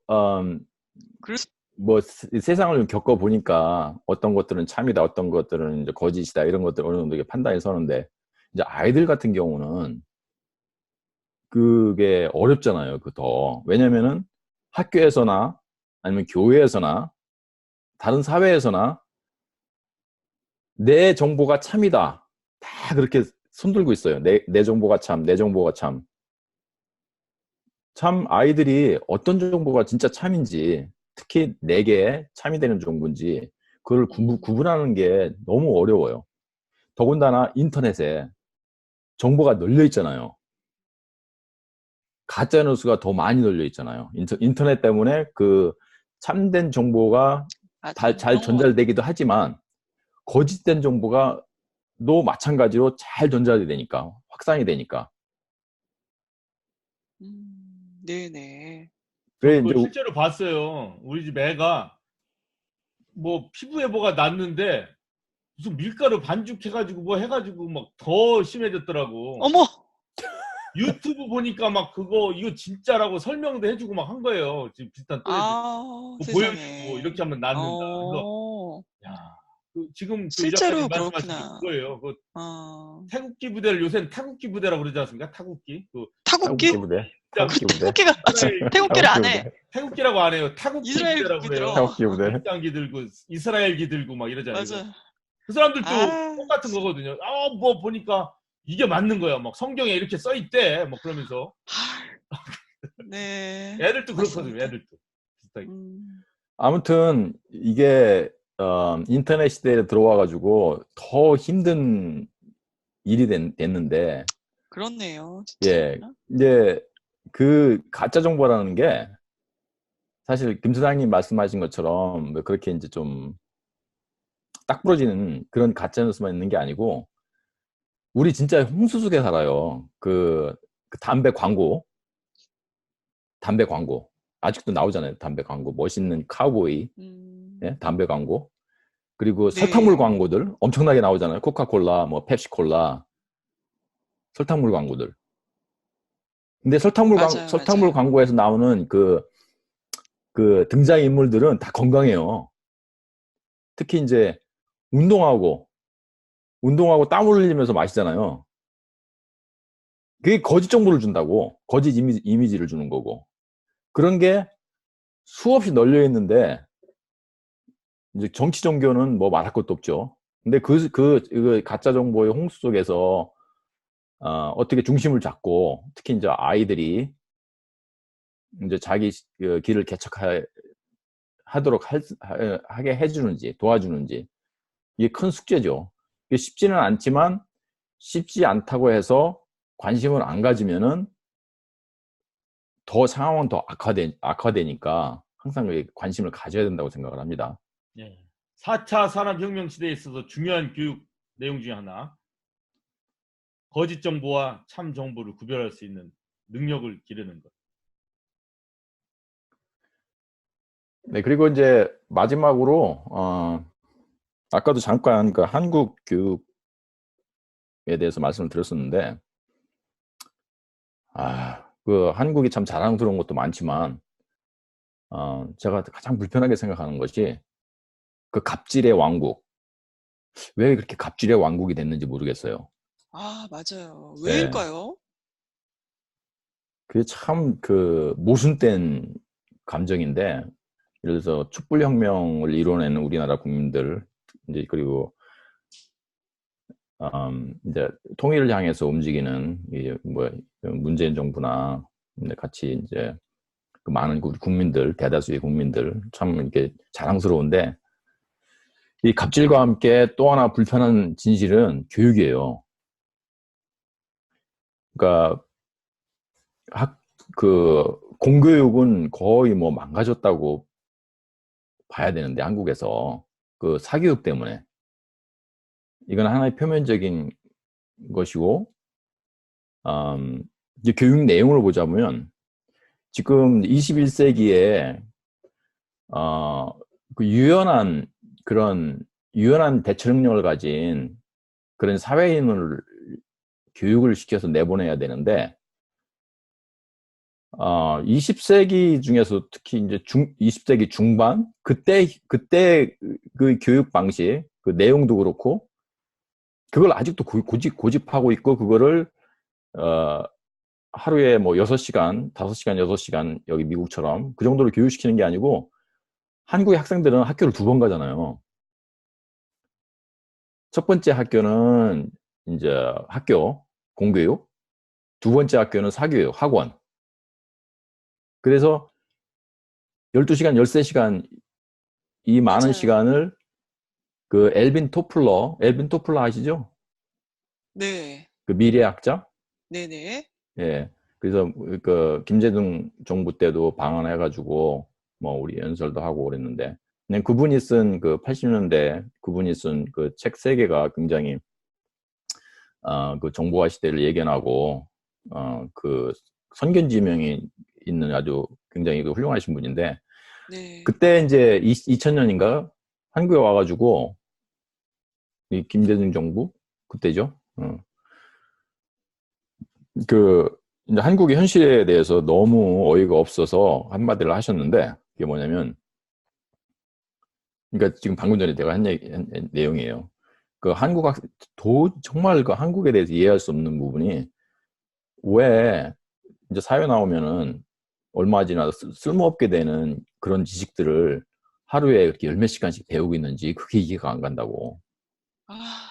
그럴 수, 뭐 세상을 좀 겪어 보니까 어떤 것들은 참이다, 어떤 것들은 이제 거짓이다, 이런 것들 어느 정도 판단이 서는데, 이제 아이들 같은 경우는 그게 어렵잖아요. 왜냐면은 학교에서나 아니면 교회에서나 다른 사회에서나 내 정보가 참이다, 다 그렇게 손들고 있어요. 내 정보가 참, 내 정보가 참. 참 아이들이 어떤 정보가 진짜 참인지, 특히 내게 참이 되는 정보인지 그걸 구분하는 게 너무 어려워요. 더군다나 인터넷에 정보가 널려 있잖아요. 가짜 뉴스가 더 많이 널려 있잖아요. 인터넷 때문에 그 참된 정보가 맞아요. 잘 그런 것 같아요. 전달되기도 하지만, 거짓된 정보가 또 마찬가지로 잘 전달이 되니까, 확산이 되니까. 네네. 저 그래 그거 이제 실제로 봤어요. 우리 집 애가 뭐 피부 예보가 났는데 무슨 밀가루 반죽해가지고 뭐 해가지고 막 더 심해졌더라고. 어머! 유튜브 보니까 막 그거 이거 진짜라고 설명도 해주고 막 한 거예요. 지금 비슷한 또래들 아, 그거 보여주고 세상에. 이렇게 하면 낫는다. 그래서 어, 야, 지금 이 작가님 실제로 말씀하신 게 그렇구나. 그거예요. 그 어, 태국기 부대를 요새는 타국기 부대라고 그러지 않습니까? 타국기. 그 타국기? 타국기 부대, 진짜 그 타국기 부대, 태국기가, 이스라엘 태국기를 타국기 안 부대, 해. 태국기라고 안 해요. 타국기 이스라엘 부대라고 국기 그래요. 들어. 타국기 부대. 국장기 들고 이스라엘기 들고 막 이러잖아요. 그래서 맞아. 그 사람들도 아, 똑같은 거거든요. 뭐 보니까 이게 맞는 거야. 막 성경에 이렇게 써 있대. 뭐 그러면서 네, 애들도 그렇거든요. 맞습니다. 애들도 비슷하게. 아무튼 이게 인터넷 시대에 들어와가지고 더 힘든 일이 됐는데, 그렇네요, 진짜. 예, 이제 그 가짜 정보라는 게 사실 김 소장님 말씀하신 것처럼 뭐 그렇게 이제 좀 딱 부러지는 그런 가짜 뉴스만 있는 게 아니고, 우리 진짜 홍수 속에 살아요. 그 담배 광고 아직도 나오잖아요. 담배 광고, 멋있는 카우보이, 예? 음, 담배 광고, 그리고 설탕물 네, 광고들 엄청나게 나오잖아요. 코카콜라, 뭐 펩시콜라, 설탕물 광고들. 근데 맞아요, 설탕물 맞아요. 광고에서 나오는 그 등장 인물들은 다 건강해요. 특히 이제 운동하고 땀 흘리면서 마시잖아요. 그게 거짓 정보를 준다고, 거짓 이미지를 주는 거고. 그런 게 수없이 널려 있는데, 이제 정치 종교는 뭐 말할 것도 없죠. 근데 그 가짜 정보의 홍수 속에서 어떻게 중심을 잡고, 특히 이제 아이들이 이제 자기 그 길을 하게 해주는지, 도와주는지, 이게 큰 숙제죠. 이게 쉽지는 않지만, 쉽지 않다고 해서 관심을 안 가지면은 더 상황은 더 악화되니까 항상 관심을 가져야 된다고 생각을 합니다. 예. 4차 산업혁명 시대에 있어서 중요한 교육 내용 중에 하나. 거짓 정보와 참 정보를 구별할 수 있는 능력을 기르는 것. 네, 그리고 이제 마지막으로 아까도 잠깐 그 한국 교육에 대해서 말씀을 드렸었는데, 그 한국이 참 자랑스러운 것도 많지만, 제가 가장 불편하게 생각하는 것이 그 갑질의 왕국. 왜 그렇게 갑질의 왕국이 됐는지 모르겠어요. 아, 맞아요. 네. 왜일까요? 그게 참 그 모순된 감정인데, 예를 들어서 촛불혁명을 이뤄낸 우리나라 국민들, 이제 그리고 이제 통일을 향해서 움직이는 뭐 문재인 정부나 이제 같이 이제 그 많은 우리 국민들, 대다수의 국민들 참 이렇게 자랑스러운데, 이 갑질과 함께 또 하나 불편한 진실은 교육이에요. 그러니까 공교육은 거의 뭐 망가졌다고 봐야 되는데, 한국에서 그 사교육 때문에. 이건 하나의 표면적인 것이고, 이제 교육 내용을 보자면 지금 21세기에 그 유연한 대처 능력을 가진 그런 사회인을 교육을 시켜서 내보내야 되는데, 20세기 중에서 특히 이제 20세기 중반 그때 그 교육 방식, 그 내용도 그렇고 그걸 아직도 고집하고 있고, 그거를 하루에 뭐 6시간, 5시간, 6시간 여기 미국처럼 그 정도로 교육시키는 게 아니고, 한국의 학생들은 학교를 2번 가잖아요. 첫 번째 학교는 이제 학교, 공교육. 2번째 학교는 사교육, 학원. 그래서 12시간, 13시간 이 많은 맞아요. 시간을 그 엘빈 토플러 아시죠? 네. 그 미래학자? 네네. 예. 그래서 그 김대중 정부 때도 방한해가지고 뭐 우리 연설도 하고 그랬는데, 그냥 그분이 쓴 그 80년대 그분이 쓴 그 책 3개가 굉장히 그 정보화 시대를 예견하고 그 선견지명이 있는 아주 굉장히 그 훌륭하신 분인데, 네. 그때 이제 2000년인가 한국에 와가지고 이 김대중 정부 그때죠. 그 이제 한국의 현실에 대해서 너무 어이가 없어서 한마디를 하셨는데, 그게 뭐냐면, 그러니까 지금 방금 전에 내가 한 내용이에요. 그 정말 그 한국에 대해서 이해할 수 없는 부분이, 왜 이제 사회 나오면은 얼마 지나서 쓸모없게 되는 그런 지식들을 하루에 이렇게 10몇 시간씩 배우고 있는지 그게 이해가 안 간다고. 아,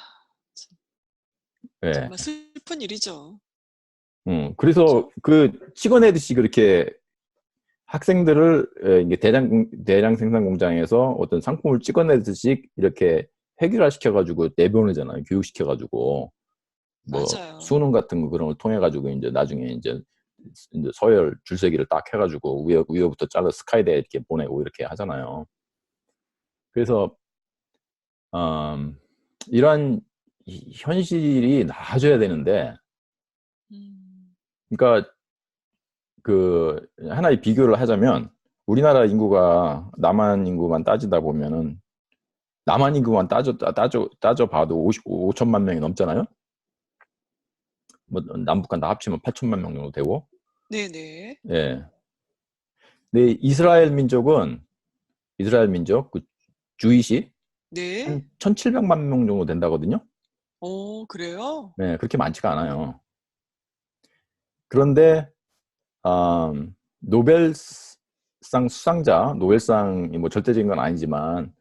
예. 정말 슬픈 일이죠. 그래서 그죠? 그 찍어내듯이 그렇게 학생들을 이게 대량 생산 공장에서 어떤 상품을 찍어내듯이 이렇게 획일화 시켜가지고 내보내잖아요. 교육시켜가지고 뭐 맞아요. 수능 같은 거 그런 걸 통해 가지고 이제 나중에 이제 서열 줄서기를 딱 해가지고 위에부터 잘라 스카이대 이렇게 보내고 이렇게 하잖아요. 그래서 이런 현실이 나아져야 되는데, 음, 그러니까 그 하나의 비교를 하자면, 우리나라 인구가 남한 인구만 따지다 보면은, 남한 인구만 따져 봐도 5천만 명이 넘잖아요. 뭐 남북한 다 합치면 8천만 명 정도 되고. 네네. 예. 근데 이스라엘 민족 그 주이시 네. 한 1,700만 명 정도 된다거든요. 그래요? 네, 그렇게 많지가 않아요. 그런데 노벨상 수상자, 노벨상이 뭐 절대적인 건 아니지만,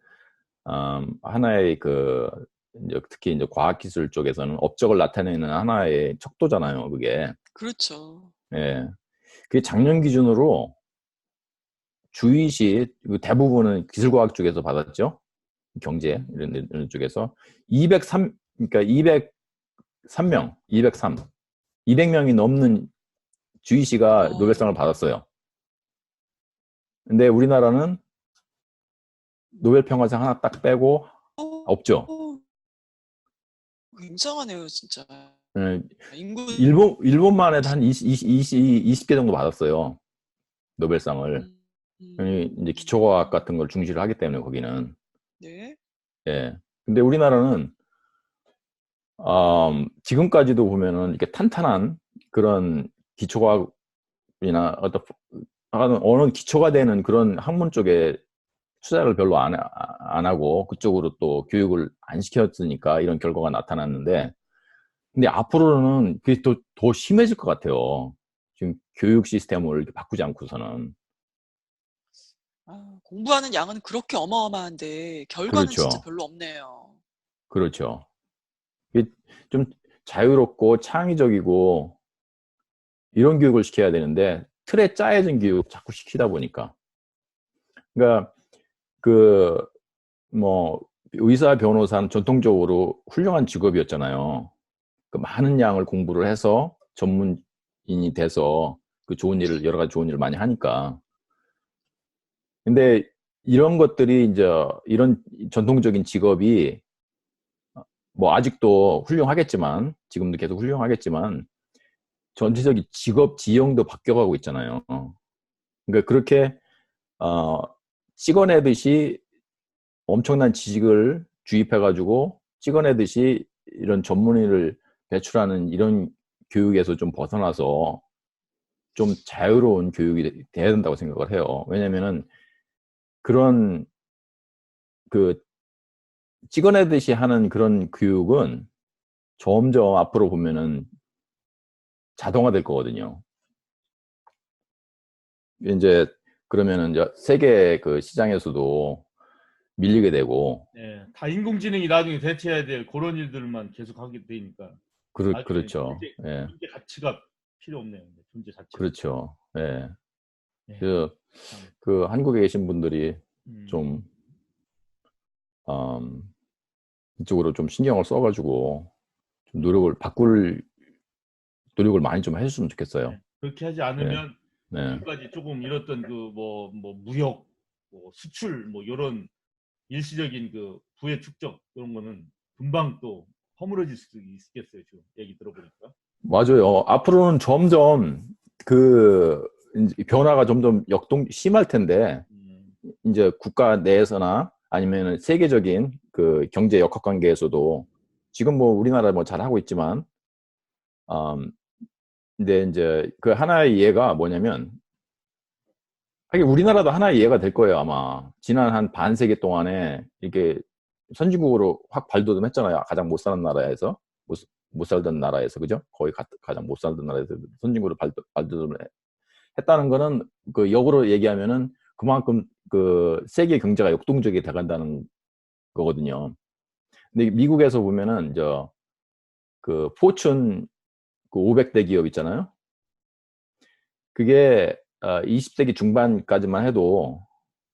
하나의 이제 특히 이제 과학기술 쪽에서는 업적을 나타내는 하나의 척도잖아요, 그게. 그렇죠. 예. 그게 작년 기준으로 주이시 대부분은 기술과학 쪽에서 받았죠. 경제 이런 쪽에서 203, 그러니까 203명, 200명이 넘는 주이시가 노벨상을 어, 받았어요. 근데 우리나라는 노벨 평화상 하나 딱 빼고 없죠. 어, 굉장하네요, 진짜. 예, 인구, 일본만 해도 한 20개 정도 받았어요. 노벨상을. 음, 이제 기초과학 같은 걸 중시를 하기 때문에 거기는. 네. 예. 근데 우리나라는 지금까지도 보면은 이렇게 탄탄한 그런 기초과학이나 어느 기초가 되는 그런 학문 쪽에 투자를 별로 안 하고 그쪽으로 또 교육을 안 시켰으니까 이런 결과가 나타났는데, 근데 앞으로는 그게 또 더 심해질 것 같아요. 지금 교육 시스템을 이렇게 바꾸지 않고서는. 아, 공부하는 양은 그렇게 어마어마한데 결과는 진짜 그렇죠. 별로 없네요. 그렇죠. 이게 좀 자유롭고 창의적이고 이런 교육을 시켜야 되는데 틀에 짜여진 교육 자꾸 시키다 보니까. 그러니까 그 뭐 의사, 변호사는 전통적으로 훌륭한 직업이었잖아요. 그 많은 양을 공부를 해서 전문인이 돼서 그 좋은 일을 여러 가지 좋은 일을 많이 하니까. 근데 이런 것들이 이제 이런 전통적인 직업이 뭐 아직도 훌륭하겠지만 지금도 계속 훌륭하겠지만 전체적인 직업 지형도 바뀌어가고 있잖아요. 그러니까 그렇게 찍어내듯이 엄청난 지식을 주입해가지고 찍어내듯이 이런 전문의를 배출하는 이런 교육에서 좀 벗어나서 좀 자유로운 교육이 돼야 된다고 생각을 해요. 왜냐면은 그런 그 찍어내듯이 하는 그런 교육은 점점 앞으로 보면은 자동화될 거거든요. 이제 그러면은 이제 세계 그 시장에서도 밀리게 되고 예, 다 인공지능이 나중에 대체해야 될 그런 일들만 계속 하게 되니까 나중에 그렇죠. 예, 존재 가치가 필요 없네요. 존재 자체가. 그렇죠. 예. 예, 그, 참. 그 한국에 계신 분들이 음, 좀 이쪽으로 좀 신경을 써가지고 좀 바꿀 노력을 많이 좀 해줬으면 좋겠어요. 예. 그렇게 하지 네, 않으면 네. 지금까지 조금 잃었던 그 뭐 무역, 뭐 수출, 뭐 이런 일시적인 그 부의 축적 이런 거는 금방 또 허물어질 수도 있겠어요. 지금 얘기 들어보니까. 맞아요. 앞으로는 점점 그 이제 변화가 점점 심할 텐데 음, 이제 국가 내에서나 아니면 세계적인 그 경제 역학 관계에서도 지금 뭐 우리나라 뭐 잘하고 있지만 근데 이제 그 하나의 예가 뭐냐면 하긴 우리나라도 하나의 예가 될 거예요 아마. 지난 한 반세기 동안에 이렇게 선진국으로 확 발돋움했잖아요. 가장 못 사는 나라에서 못 살던 나라에서 그죠? 거의 가장 못 살던 나라에서 선진국으로 발돋움을 했다는 거는 그 역으로 얘기하면은 그만큼 그 세계 경제가 역동적이 돼간다는 거거든요. 근데 미국에서 보면은 그 포춘 그 500대 기업 있잖아요. 그게 20세기 중반까지만 해도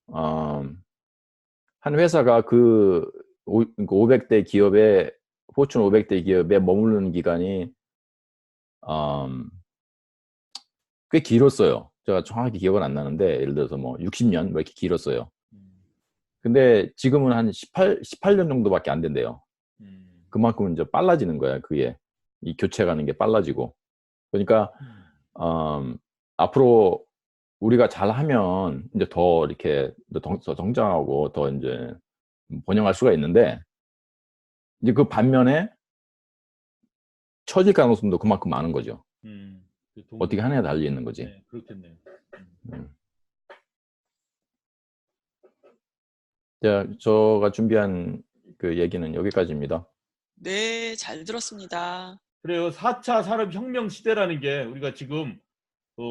한 회사가 그 500대 기업에 포춘 500대 기업에 머무르는 기간이 꽤 길었어요. 제가 정확히 기억은 안 나는데 예를 들어서 뭐 60년 뭐 이렇게 길었어요. 음, 근데 지금은 한 18년 정도밖에 안 된대요. 음, 그만큼 이제 빨라지는 거야. 그게 이 교체가는 게 빨라지고. 그러니까 음, 앞으로 우리가 잘하면 이제 더 이렇게 더 성장하고 더 이제 번영할 수가 있는데 이제 그 반면에 처질 가능성도 그만큼 많은 거죠. 그 어떻게 하느냐에 달려 있는 거지. 네, 그렇겠네요. 음. 제가 준비한 그 얘기는 여기까지입니다. 네, 잘 들었습니다. 그래요. 4차 산업혁명 시대라는 게 우리가 지금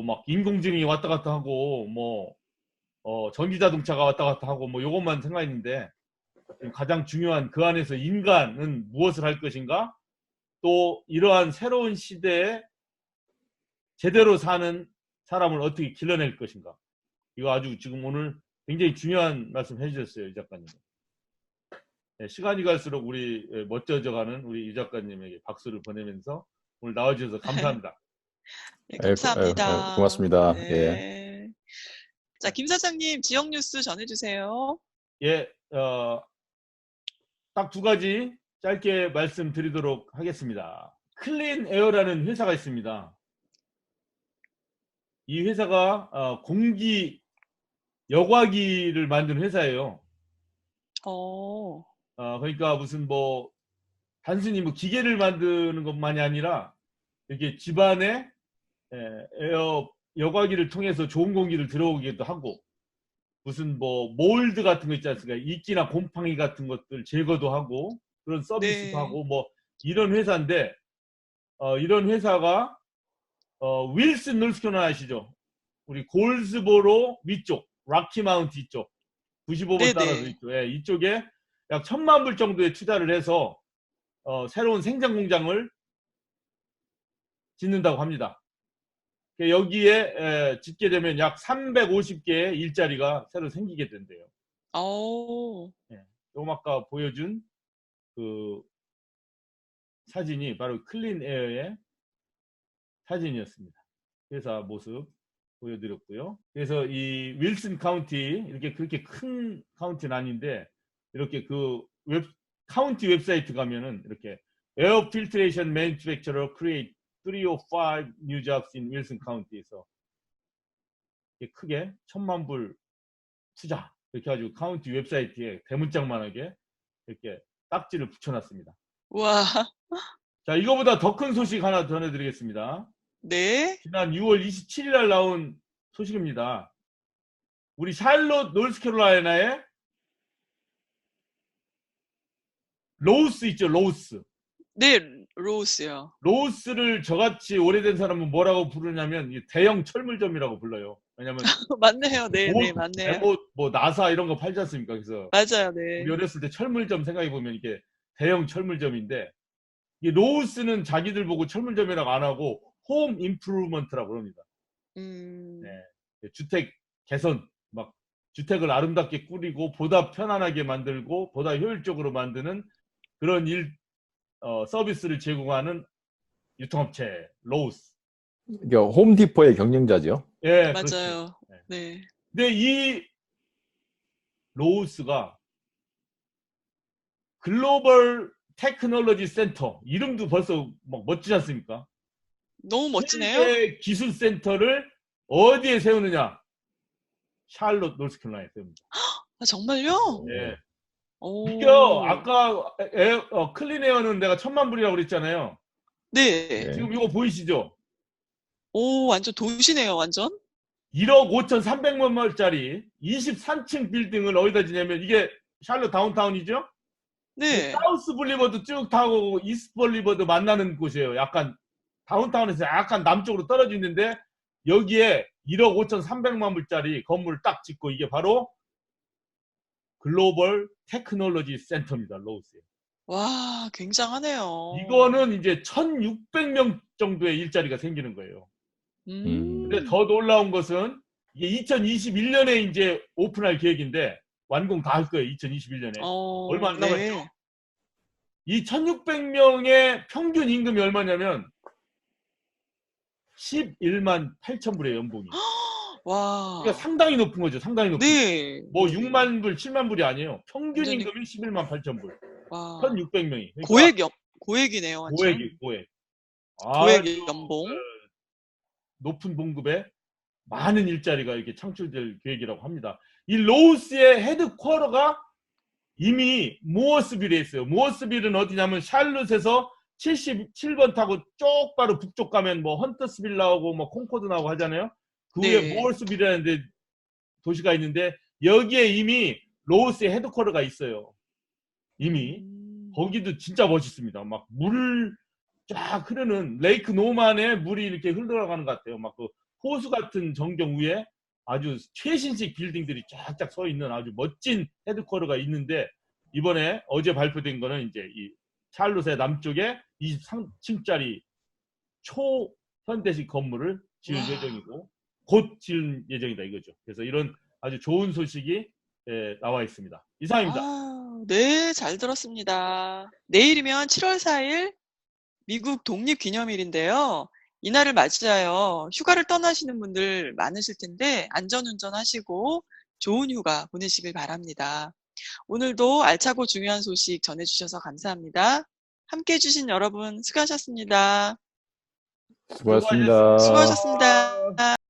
막 인공지능이 왔다 갔다 하고 뭐 전기자동차가 왔다 갔다 하고 뭐 요것만 생각했는데 가장 중요한 그 안에서 인간은 무엇을 할 것인가? 또 이러한 새로운 시대에 제대로 사는 사람을 어떻게 길러낼 것인가? 이거 아주 지금 오늘 굉장히 중요한 말씀 해주셨어요, 이 작가님. 네, 시간이 갈수록 우리 멋져져가는 우리 이 작가님에게 박수를 보내면서 오늘 나와주셔서 감사합니다. 네, 감사합니다. 고맙습니다. 예. 네. 자, 김 사장님, 지역 뉴스 전해주세요. 예, 딱 두 가지 짧게 말씀드리도록 하겠습니다. 클린 에어라는 회사가 있습니다. 이 회사가 공기 여과기를 만드는 회사예요. 어, 그러니까 무슨 뭐 단순히 뭐 기계를 만드는 것만이 아니라 이렇게 집안에 에어 여과기를 통해서 좋은 공기를 들어오기도 하고 무슨 뭐 몰드 같은 거 있지 않습니까? 이끼나 곰팡이 같은 것들 제거도 하고 그런 서비스도 네. 하고 뭐 이런 회사인데 이런 회사가 윌슨 노스캐롤라이나 아시죠? 우리 골스보로 위쪽, 락키 마운트 이쪽, 95번 따라서 네네. 이쪽, 예, 이쪽에 약 1,000만 불 정도의 투자를 해서 새로운 생산 공장을 짓는다고 합니다. 여기에 짓게 되면 약 350개의 일자리가 새로 생기게 된대요. 예, 요 아까 보여준 그 사진이 바로 클린 에어의 사진이었습니다. 회사 모습 보여드렸고요. 그래서 이 윌슨 카운티, 이렇게 그렇게 큰 카운티는 아닌데, 이렇게 그 카운티 웹사이트 가면은 이렇게 Air Filtration Manufacturer Create 305 New Jobs in Wilson County에서 크게 1,000만 불 투자 이렇게 해가지고 카운티 웹사이트에 대문짝만하게 이렇게 딱지를 붙여놨습니다. 와. 자, 이거보다 더 큰 소식 하나 전해드리겠습니다. 네. 지난 6월 27일 날 나온 소식입니다. 우리 샬롯 노스캐롤라이나에 로우스 있죠, 로우스. 네, 로우스요. 로우스를 저같이 오래된 사람은 뭐라고 부르냐면 대형 철물점이라고 불러요. 왜냐면 맞네요. 네, 네, 맞네요. 뭐 나사 이런 거 팔지 않습니까? 그래서 맞아요. 네. 우리 어렸을 때 철물점 생각해 보면 이게 대형 철물점인데, 이 로우스는 자기들 보고 철물점이라고 안 하고 홈 임프루먼트라고 그럽니다. 네. 주택 개선, 막 주택을 아름답게 꾸리고 보다 편안하게 만들고 보다 효율적으로 만드는 그런 서비스를 제공하는 유통업체 로우스. 홈디포의 경쟁자죠. 예, 맞아요. 그렇죠. 네. 근데 이 로우스가 글로벌 테크놀로지 센터, 이름도 벌써 막 멋지지 않습니까? 너무 멋지네요. 세계 기술 센터를 어디에 세우느냐? 샬롯 노스캐롤라이나에 세웁니다. 아, 정말요? 예. 오. 이거 아까 클린 에어는 내가 1,000만 불이라고 그랬잖아요. 네. 네. 지금 이거 보이시죠? 오, 완전 도시네요, 완전. 1억 5,300만 불짜리 23층 빌딩을 어디다 지냐면, 이게 샬롯 다운타운이죠? 네. 사우스 블리버드 쭉 타고 이스트 블리버드 만나는 곳이에요. 약간 다운타운에서 약간 남쪽으로 떨어져 있는데, 여기에 1억 5,300만 불짜리 건물을 딱 짓고, 이게 바로 글로벌 테크놀로지 센터입니다. 로우스에. 와, 굉장하네요. 이거는 이제 1,600명 정도의 일자리가 생기는 거예요. 근데 더 놀라운 것은 이게 2021년에 이제 오픈할 계획인데 완공 다 할 거예요. 2021년에. 얼마 안 남았죠? 네. 이 1,600명의 평균 임금이 얼마냐면 11만 8천 불의 연봉이. 와. 그러니까 상당히 높은 거죠. 상당히 높은. 네. 뭐 6만 불, 7만 불이 아니에요. 평균 완전히- 임금이 11만 8천 불. 와. 1,600명이. 고액이네요, 완전. 고액. 고액 아주 연봉. 높은 봉급에 많은 일자리가 이렇게 창출될 계획이라고 합니다. 이 로우스의 헤드쿼터가 이미 모어스빌에 있어요. 모어스빌은 어디냐면 샬롯에서 77번 타고 쪽 바로 북쪽 가면 뭐 헌터스빌 나오고 뭐 콩코드 나오고 하잖아요. 그 네. 위에 모어스빌이라는 데 도시가 있는데, 여기에 이미 로우스의 헤드쿼터가 있어요. 이미. 거기도 진짜 멋있습니다. 막 물 쫙 흐르는 레이크 노만에 물이 이렇게 흘러가는 것 같아요. 막 그 호수 같은 전경 위에 아주 최신식 빌딩들이 쫙쫙 서 있는 아주 멋진 헤드쿼터가 있는데, 이번에 어제 발표된 거는 이제 이 샬롯의 남쪽에 23층짜리 초현대식 건물을 지을 와. 예정이고 곧 지을 예정이다 이거죠. 그래서 이런 아주 좋은 소식이 나와 있습니다. 이상입니다. 아, 네, 잘 들었습니다. 내일이면 7월 4일 미국 독립기념일인데요. 이날을 맞이하여 휴가를 떠나시는 분들 많으실 텐데 안전운전 하시고 좋은 휴가 보내시길 바랍니다. 오늘도 알차고 중요한 소식 전해주셔서 감사합니다. 함께 해주신 여러분 수고하셨습니다. 수고하셨습니다. 수고하셨습니다.